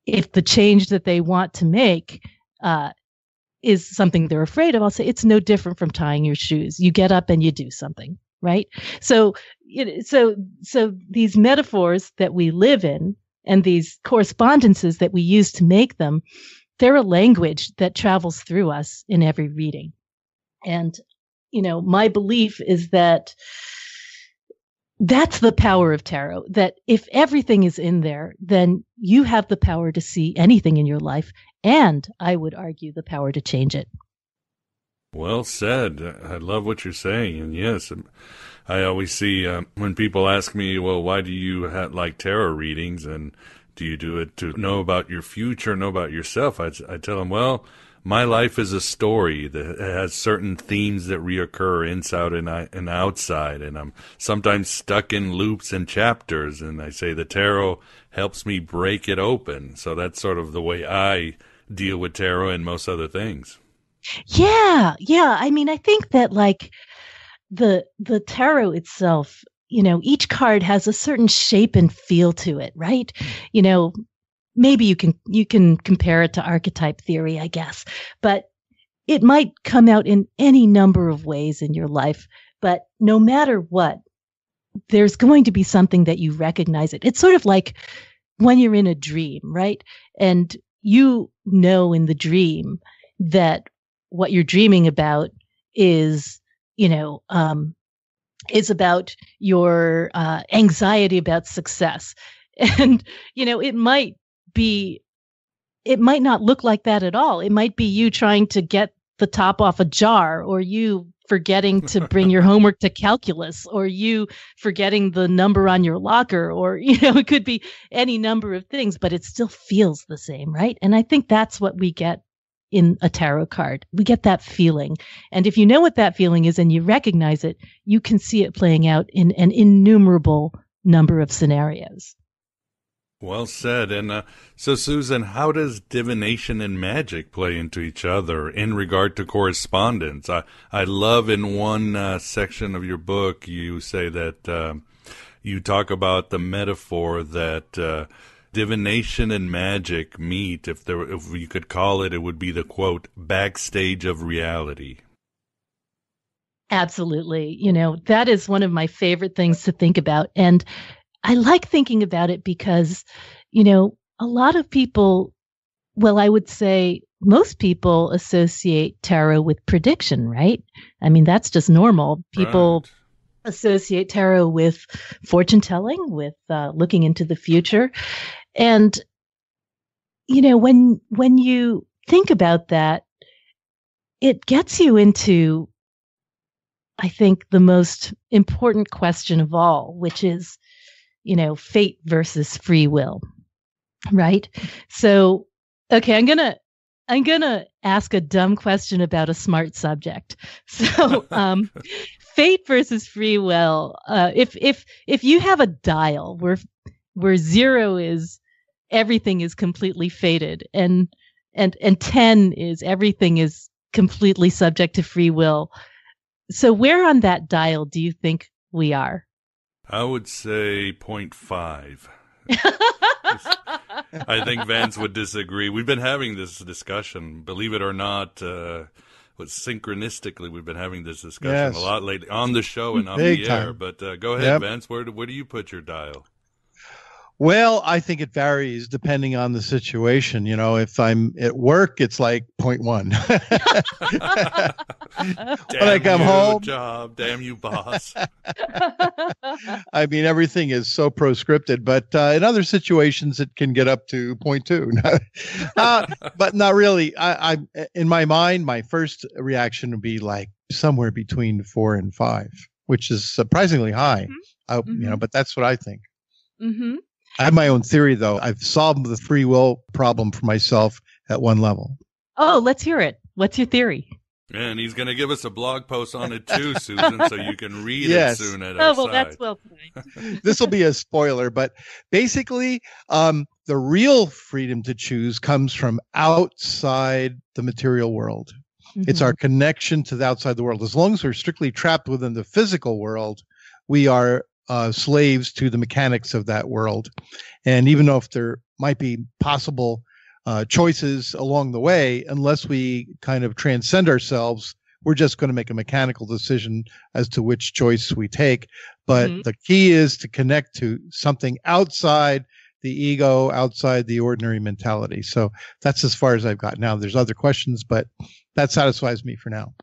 if the change that they want to make is something they're afraid of, I'll say it's no different from tying your shoes. You get up and you do something, right? So these metaphors that we live in and these correspondences that we use to make them, they're a language that travels through us in every reading. And, my belief is that that's the power of tarot, that if everything is in there, then you have the power to see anything in your life. And I would argue the power to change it. Well said. I love what you're saying. And yes, I always see when people ask me, well, why do you like tarot readings? And do you do it to know about your future, know about yourself? I tell them, well, my life is a story that has certain themes that reoccur inside and outside. And I'm sometimes stuck in loops and chapters. And I say the tarot helps me break it open. So that's sort of the way I deal with tarot and most other things. Yeah. I mean, I think that like the tarot itself, each card has a certain shape and feel to it, right? Maybe you can compare it to archetype theory, I guess, but it might come out in any number of ways in your life. But no matter what, there's going to be something that you recognize it. It's sort of like when you're in a dream, right? And in the dream that what you're dreaming about is, is about your anxiety about success. And, it might not look like that at all. It might be you trying to get the top off a jar, or you forgetting to bring your homework to calculus, or you forgetting the number on your locker, or, it could be any number of things, but it still feels the same, right? And I think that's what we get in a tarot card. We get that feeling. And if you know what that feeling is and you recognize it, you can see it playing out in an innumerable number of scenarios. Well said. And so, Susan, how does divination and magic play into each other in regard to correspondence? I love in one section of your book, you say that you talk about the metaphor that divination and magic meet. If you could call it, it would be the, quote, backstage of reality. Absolutely. That is one of my favorite things to think about. And I like thinking about it because, a lot of people, well, I would say most people associate tarot with prediction, right? I mean, that's just normal. People associate tarot with fortune telling, with looking into the future. And, when you think about that, it gets you into, I think, the most important question of all, which is, fate versus free will, right? So, okay, I'm gonna ask a dumb question about a smart subject. So, fate versus free will. If you have a dial where 0 is everything is completely fated, and 10 is everything is completely subject to free will. So, where on that dial do you think we are? I would say 0.5. I think Vance would disagree. We've been having this discussion, believe it or not, synchronistically, we've been having this discussion a lot lately on the show and on the air. But go ahead, Vance. Where do you put your dial? Well, I think it varies depending on the situation. If I'm at work, it's like 0.1. When I come home, job, damn you, boss. I mean, everything is so proscripted, but in other situations, it can get up to 0.2. But not really. I in my mind, my first reaction would be like somewhere between 4 and 5, which is surprisingly high. But that's what I think. Mm-hmm. I have my own theory, though. I've solved the free will problem for myself at one level. Oh, let's hear it. What's your theory? And he's going to give us a blog post on it too, Susan, so you can read it soon at our side. That's well put. This will be a spoiler, but basically, the real freedom to choose comes from outside the material world. Mm-hmm. It's our connection to the outside the world. As long as we're strictly trapped within the physical world, we are slaves to the mechanics of that world. And even though if there might be possible choices along the way, unless we kind of transcend ourselves, we're just going to make a mechanical decision as to which choice we take. But the key is to connect to something outside the ego, outside the ordinary mentality. So that's as far as I've got now. There's other questions, but that satisfies me for now.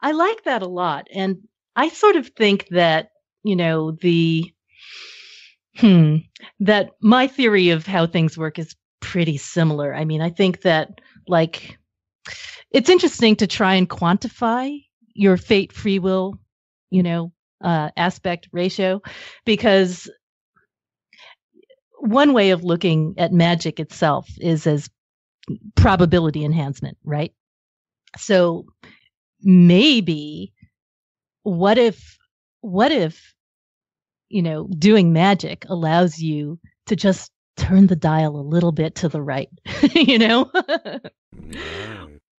I like that a lot. And I sort of think that, that my theory of how things work is pretty similar. I mean, I think that it's interesting to try and quantify your fate, free will, aspect ratio, because one way of looking at magic itself is as probability enhancement, right? So maybe what if doing magic allows you to just turn the dial a little bit to the right,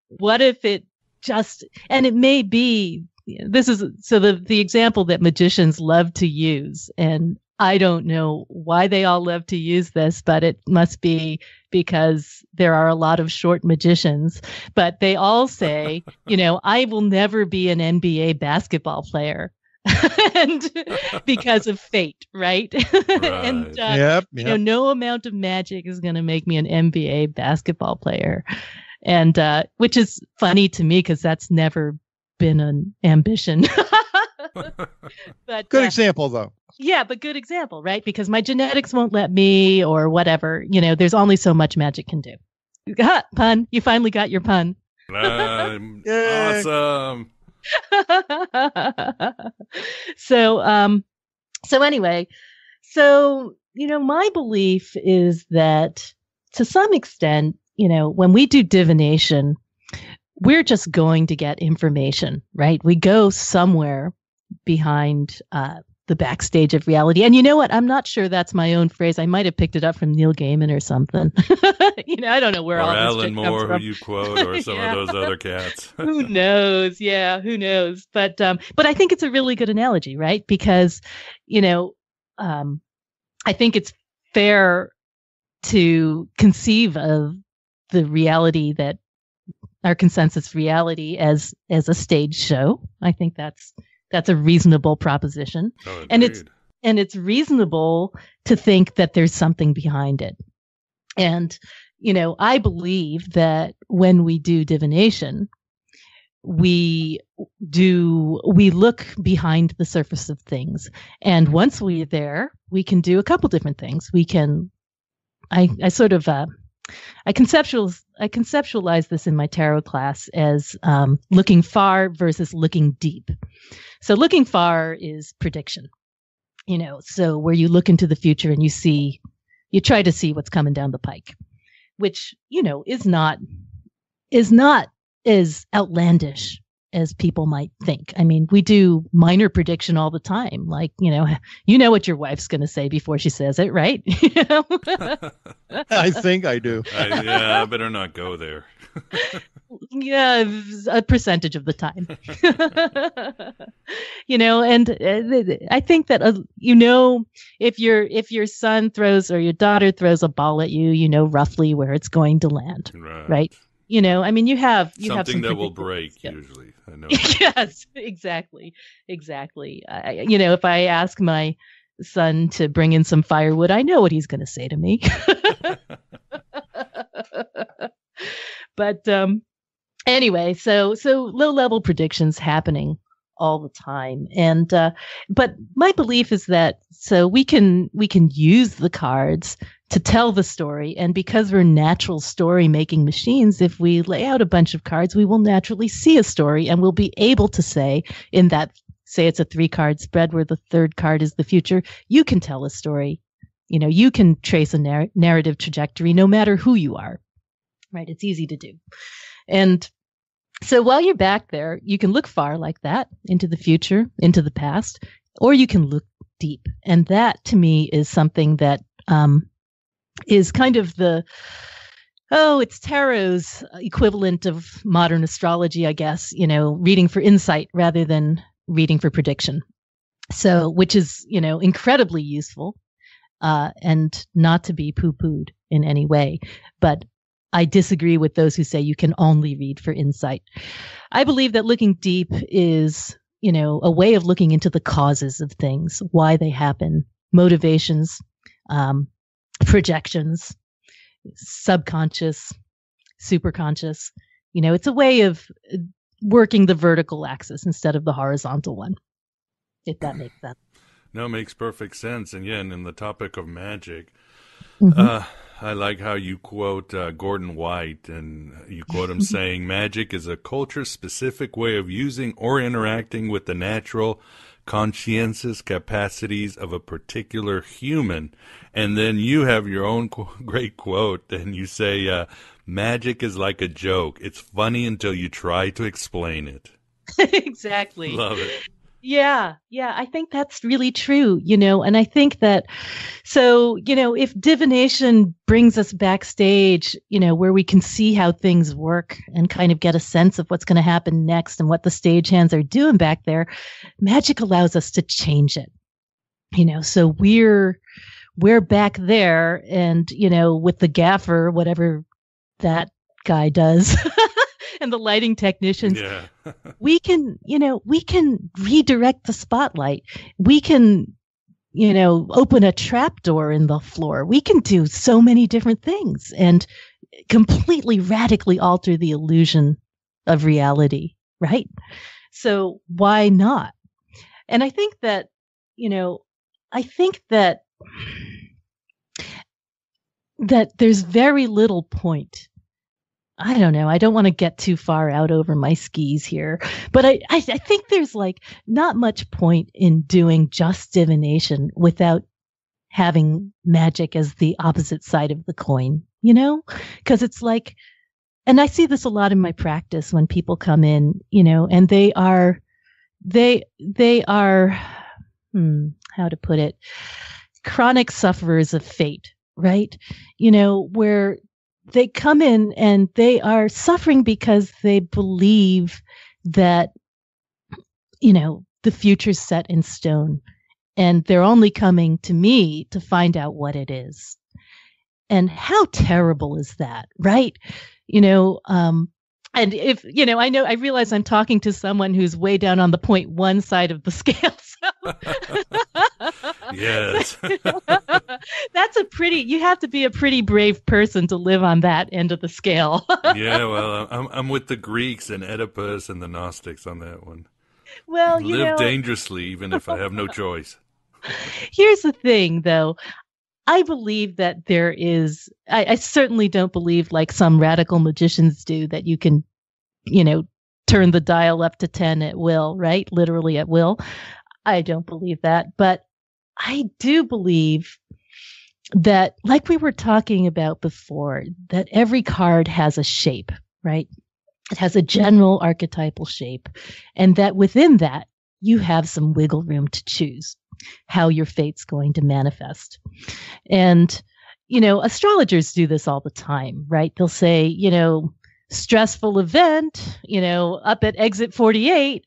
What if it just, and it may be, this is, so the example that magicians love to use, and I don't know why they all love to use this, but it must be because there are a lot of short magicians, but they all say, I will never be an NBA basketball player. And because of fate, right? And yep. No amount of magic is going to make me an NBA basketball player, and which is funny to me because that's never been an ambition. But good example, though. Yeah, but good example, right? Because my genetics won't let me, or whatever. There's only so much magic can do. Pun! You finally got your pun. Awesome. So anyway, my belief is that to some extent, when we do divination, we're just going to get information, right? We go somewhere behind the backstage of reality. And you know what? I'm not sure that's my own phrase. I might have picked it up from Neil Gaiman or something. I don't know where all this Alan shit Moore, comes from. who you quote, or some of those other cats. Who knows? Yeah, who knows? But I think it's a really good analogy, right? Because, I think it's fair to conceive of the reality that our consensus reality as a stage show. I think that's a reasonable proposition. Oh, and it's reasonable to think that there's something behind it. And, I believe that when we do divination, we look behind the surface of things. And once we're there, we can do a couple different things. We can, I conceptualize this in my tarot class as looking far versus looking deep. So looking far is prediction, so where you look into the future and you try to see what's coming down the pike, which, is not as outlandish as people might think. I mean, we do minor prediction all the time. Like, what your wife's going to say before she says it, right? I think I do. I better not go there. Yeah, a percentage of the time. And I think that, if your son throws or your daughter throws a ball at you, you know roughly where it's going to land. Right? I mean, you have something some that will break usually. I know. Yes, exactly. If I ask my son to bring in some firewood, I know what he's going to say to me. But anyway, so low level predictions happening all the time, and but my belief is that we can use the cards to tell the story, and because we're natural story making machines, if we lay out a bunch of cards, we will naturally see a story, and we'll be able to say it's a 3-card spread where the third card is the future. You can tell a story, you can trace a narrative trajectory no matter who you are. Right, it's easy to do. And so while you're back there, you can look far like that, into the future, into the past, or you can look deep. And that, to me, is something that is kind of it's tarot's equivalent of modern astrology, I guess, reading for insight rather than reading for prediction. So, which is, incredibly useful and not to be poo-pooed in any way. But I disagree with those who say you can only read for insight. I believe that looking deep is, a way of looking into the causes of things, why they happen, motivations, projections, subconscious, superconscious. It's a way of working the vertical axis instead of the horizontal one, if that makes sense. No, it makes perfect sense. And yeah, and in the topic of magic, Mm-hmm. I like how you quote Gordon White, and you quote him saying, magic is a culture-specific way of using or interacting with the natural conscientious capacities of a particular human. And then you have your own great quote, and you say, magic is like a joke. It's funny until you try to explain it. Exactly. Love it. Yeah, I think that's really true, and I think that, so, if divination brings us backstage, where we can see how things work and kind of get a sense of what's going to happen next and what the stagehands are doing back there, magic allows us to change it, so we're back there and, with the gaffer, whatever that guy does, and the lighting technicians, we can redirect the spotlight. We can, open a trap door in the floor. We can do so many different things and completely radically alter the illusion of reality, right? So why not? And I think that, that there's very little point. I don't know. I don't want to get too far out over my skis here, but I think there's like not much point in doing just divination without having magic as the opposite side of the coin, because it's like, and I see this a lot in my practice when people come in, and they are, how to put it, chronic sufferers of fate, right? Where they come in and they are suffering because they believe that, the future's set in stone, and they're only coming to me to find out what it is. And how terrible is that, right? And if, I realize I'm talking to someone who's way down on the 0.1 side of the scale. Yes. That's you have to be a pretty brave person to live on that end of the scale. Yeah, well, I'm with the Greeks and Oedipus and the Gnostics on that one. Well, live dangerously, even if I have no choice. Here's the thing, though. I believe that there is, I certainly don't believe like some radical magicians do that you can, turn the dial up to 10 at will, right? Literally at will. I don't believe that. But I do believe that, like we were talking about before, that every card has a shape, right? It has a general archetypal shape. And that within that, you have some wiggle room to choose how your fate's going to manifest. And, astrologers do this all the time, right? They'll say, stressful event, up at exit 48,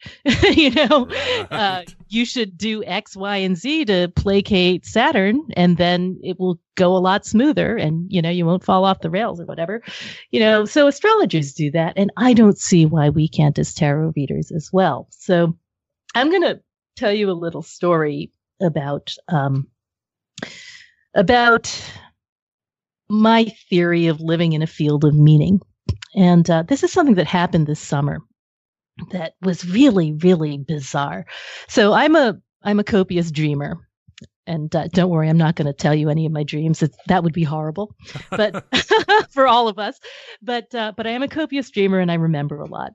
you should do X, Y, and Z to placate Saturn, and then it will go a lot smoother and, you won't fall off the rails or whatever. So astrologers do that. And I don't see why we can't as tarot readers as well. So I'm going to tell you a little story about my theory of living in a field of meaning. And this is something that happened this summer that was really, really bizarre. So I'm a copious dreamer. And don't worry, I'm not going to tell you any of my dreams. That would be horrible, but for all of us. But I am a copious dreamer, and I remember a lot.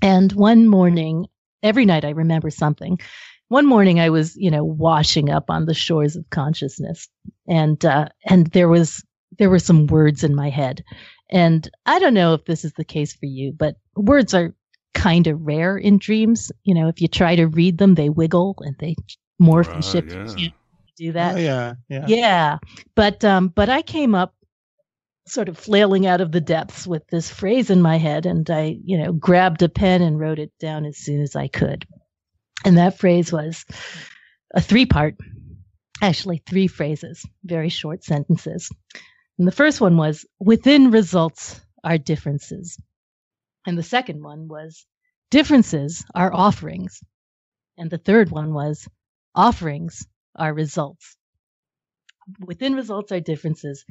And one morning, every night I remember something. One morning I was, washing up on the shores of consciousness, and there were some words in my head. And I don't know if this is the case for you, but words are kind of rare in dreams. If you try to read them, they wiggle and they morph and shift. Yeah. You do that. Oh, yeah. Yeah. But I came up sort of flailing out of the depths with this phrase in my head, and I, grabbed a pen and wrote it down as soon as I could. And that phrase was a 3-part, actually 3 phrases, very short sentences. And the first one was, within results are differences. And the second one was, differences are offerings. And the third one was, offerings are results. Within results are differences.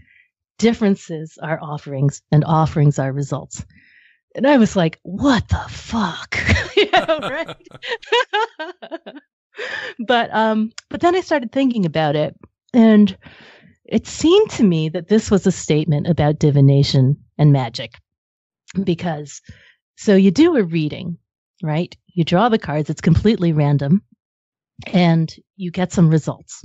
Differences are offerings, and offerings are results. And I was like, what the fuck? Right? But then I started thinking about it, and it seemed to me that this was a statement about divination and magic. Because, so you do a reading, right? You draw the cards, it's completely random, and you get some results.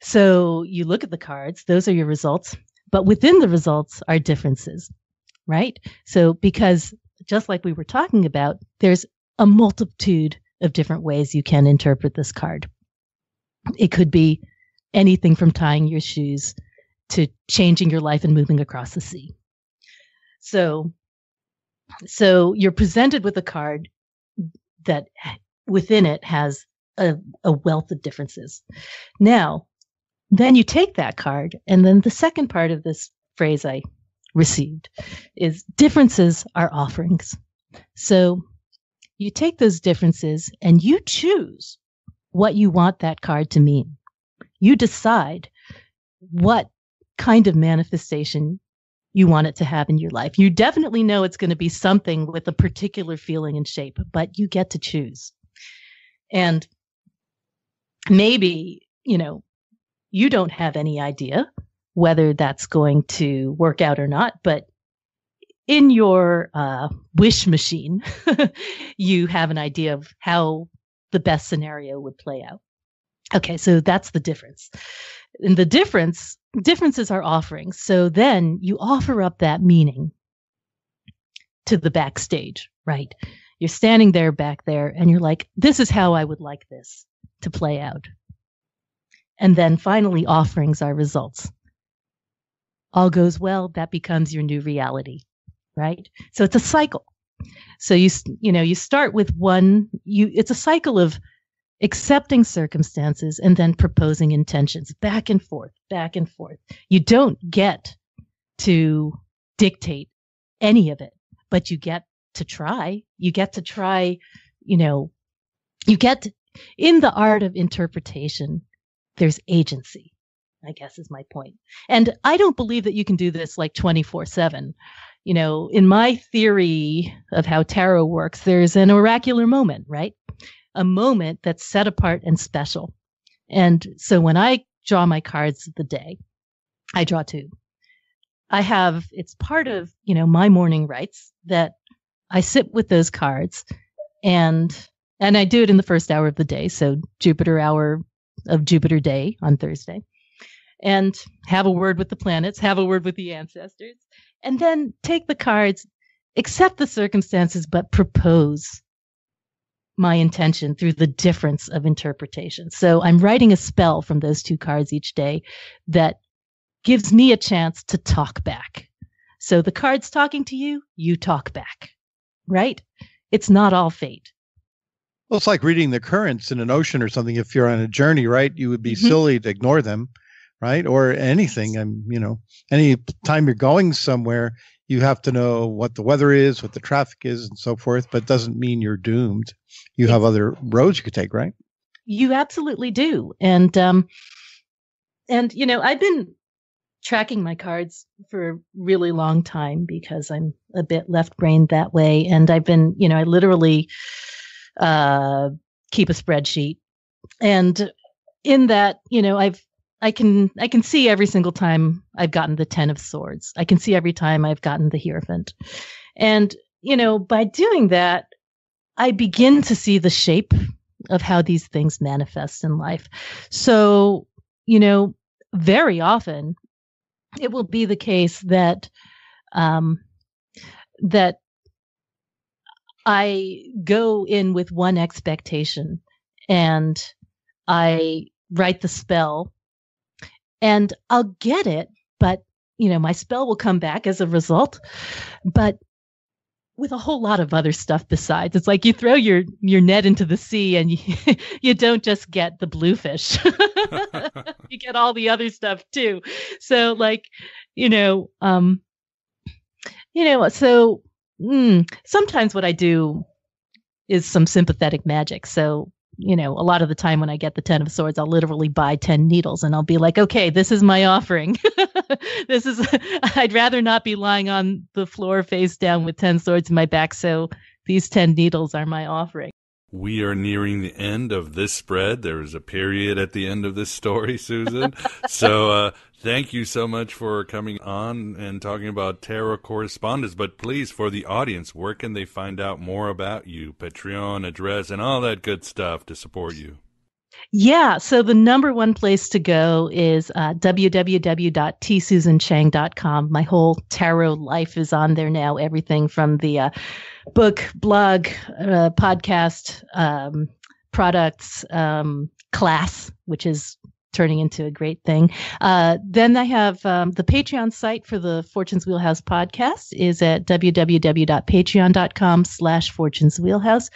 So you look at the cards, those are your results, but within the results are differences, right? So because just like we were talking about, there's a multitude of different ways you can interpret this card. It could be anything from tying your shoes to changing your life and moving across the sea. So you're presented with a card that within it has a wealth of differences. Now, then you take that card, and then the second part of this phrase I received is differences are offerings. So you take those differences and you choose what you want that card to mean. You decide what kind of manifestation you want it to have in your life. You definitely know it's going to be something with a particular feeling and shape, but you get to choose. And maybe, you don't have any idea whether that's going to work out or not, but in your wish machine, you have an idea of how the best scenario would play out. Okay, so that's the difference. And the differences are offerings. So then you offer up that meaning to the backstage, right? You're standing there back there and you're like, this is how I would like this to play out. And then finally, offerings are results. All goes well, that becomes your new reality, right? So it's a cycle. So you start with it's a cycle of accepting circumstances and then proposing intentions, back and forth, back and forth. You don't get to dictate any of it, but you get to try. You get to try, in the art of interpretation, there's agency, I guess is my point. And I don't believe that you can do this like 24/7. In my theory of how tarot works, there's an oracular moment, right? A moment that's set apart and special. And so when I draw my cards of the day, I draw two. It's part of, my morning rites that I sit with those cards and I do it in the first hour of the day. So Jupiter hour of Jupiter day on Thursday, and have a word with the planets, have a word with the ancestors, and then take the cards, accept the circumstances, but propose my intention through the difference of interpretation. So I'm writing a spell from those two cards each day that gives me a chance to talk back. So the card's talking to you, you talk back, right? It's not all fate. Well, it's like reading the currents in an ocean or something. If you're on a journey, right, you would be silly to ignore them, right? Or anything. Any time you're going somewhere, you have to know what the weather is, what the traffic is, and so forth. But it doesn't mean you're doomed. You have other roads you could take, right? You absolutely do. And I've been tracking my cards for a really long time because I'm a bit left-brained that way. And I've been, I literally keep a spreadsheet. And in that, I can see every single time I've gotten the 10 of Swords. I can see every time I've gotten the Hierophant. And, by doing that, I begin to see the shape of how these things manifest in life. So, very often it will be the case that, that I go in with one expectation and I write the spell and I'll get it, but my spell will come back as a result, but with a whole lot of other stuff besides. It's like you throw your net into the sea and you don't just get the bluefish. You get all the other stuff too. So sometimes what I do is some sympathetic magic. So, a lot of the time when I get the 10 of Swords, I'll literally buy 10 needles and I'll be like, okay, this is my offering. I'd rather not be lying on the floor face down with 10 swords in my back. So these 10 needles are my offering. We are nearing the end of this spread. There is a period at the end of this story, Susan. So thank you so much for coming on and talking about tarot correspondence. But please, for the audience, where can they find out more about you? Patreon, address, and all that good stuff to support you. Yeah, so the number one place to go is www.tsusanchang.com. My whole tarot life is on there now. Everything from the book, blog, podcast, products, class, which is turning into a great thing. Then I have the Patreon site for the Fortune's Wheelhouse podcast is at www.patreon.com/fortuneswheelhouse.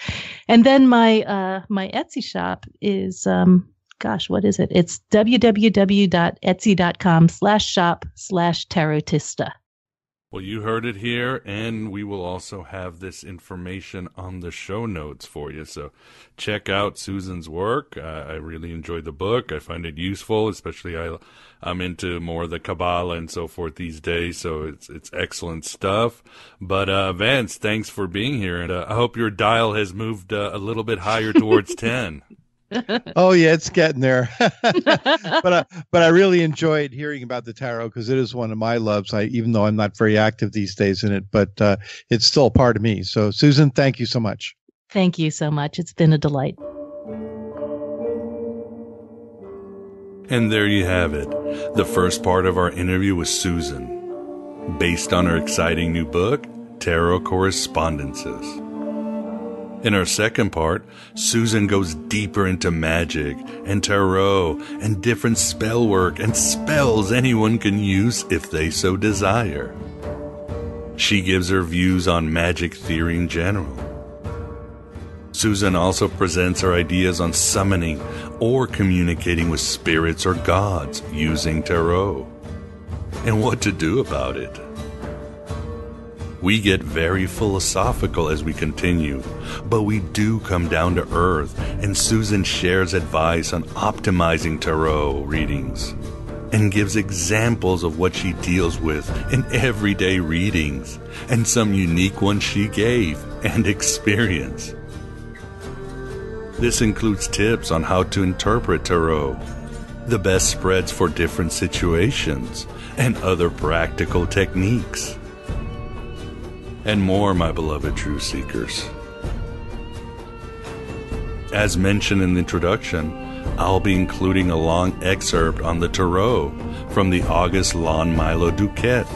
And then my Etsy shop is, what is it? It's www.etsy.com/shop/tarotista. Well, you heard it here, and we will also have this information on the show notes for you. So check out Susan's work. I really enjoyed the book. I find it useful, especially I'm into more of the Kabbalah and so forth these days. So it's excellent stuff. But Vance, thanks for being here, and I hope your dial has moved a little bit higher towards 10. Oh yeah, it's getting there. but I really enjoyed hearing about the tarot because it is one of my loves. Even though I'm not very active these days in it, but it's still a part of me. So Susan, thank you so much. Thank you so much. It's been a delight. And there you have it. The first part of our interview with Susan, based on her exciting new book, Tarot Correspondences. In our second part, Susan goes deeper into magic and tarot and different spell work and spells anyone can use if they so desire. She gives her views on magic theory in general. Susan also presents her ideas on summoning or communicating with spirits or gods using tarot, and what to do about it. We get very philosophical as we continue, but we do come down to earth, and Susan shares advice on optimizing tarot readings and gives examples of what she deals with in everyday readings and some unique ones she gave and experienced. This includes tips on how to interpret tarot, the best spreads for different situations, and other practical techniques. And more, my beloved truth seekers. As mentioned in the introduction, I'll be including a long excerpt on the tarot from the August Lon Milo Duquette.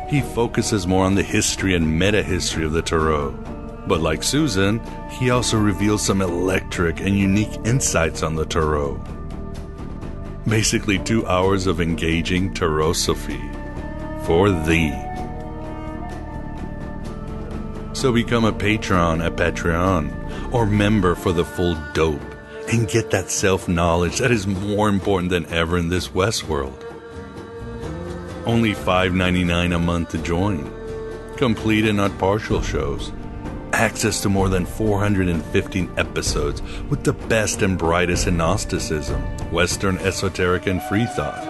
He focuses more on the history and meta-history of the tarot, but like Susan, he also reveals some electric and unique insights on the tarot. Basically 2 hours of engaging tarosophy for thee. So become a patron at Patreon or member for the full dope and get that self-knowledge that is more important than ever in this Westworld. Only $5.99 a month to join. Complete and not partial shows. Access to more than 415 episodes with the best and brightest in Gnosticism, Western esoteric and free thought.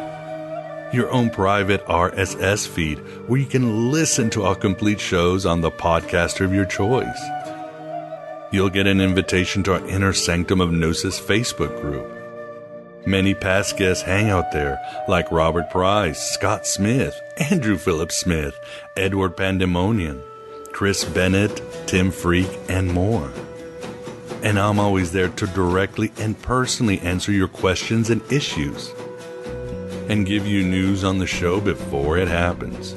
Your own private RSS feed where you can listen to our complete shows on the podcaster of your choice. You'll get an invitation to our Inner Sanctum of Gnosis Facebook group. Many past guests hang out there, like Robert Price, Scott Smith, Andrew Philip Smith, Edward Pandemonium, Chris Bennett, Tim Freak, and more. And I'm always there to directly and personally answer your questions and issues, and give you news on the show before it happens.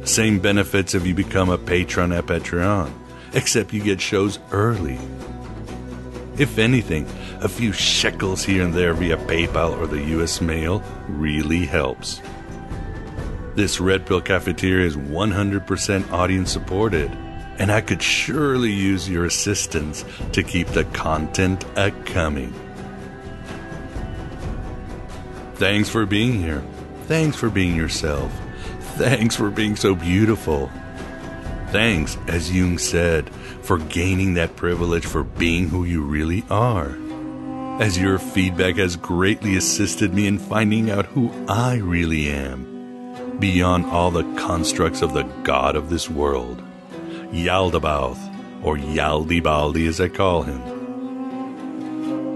Same benefits if you become a patron at Patreon, except you get shows early. If anything, a few shekels here and there via PayPal or the US mail really helps. This Red Pill Cafeteria is 100% audience supported, and I could surely use your assistance to keep the content a-coming. Thanks for being here. Thanks for being yourself. Thanks for being so beautiful. Thanks, as Jung said, for gaining that privilege for being who you really are. As your feedback has greatly assisted me in finding out who I really am, beyond all the constructs of the god of this world, Yaldabaoth, or Yaldi-Baldi as I call him.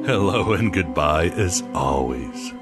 Hello and goodbye as always.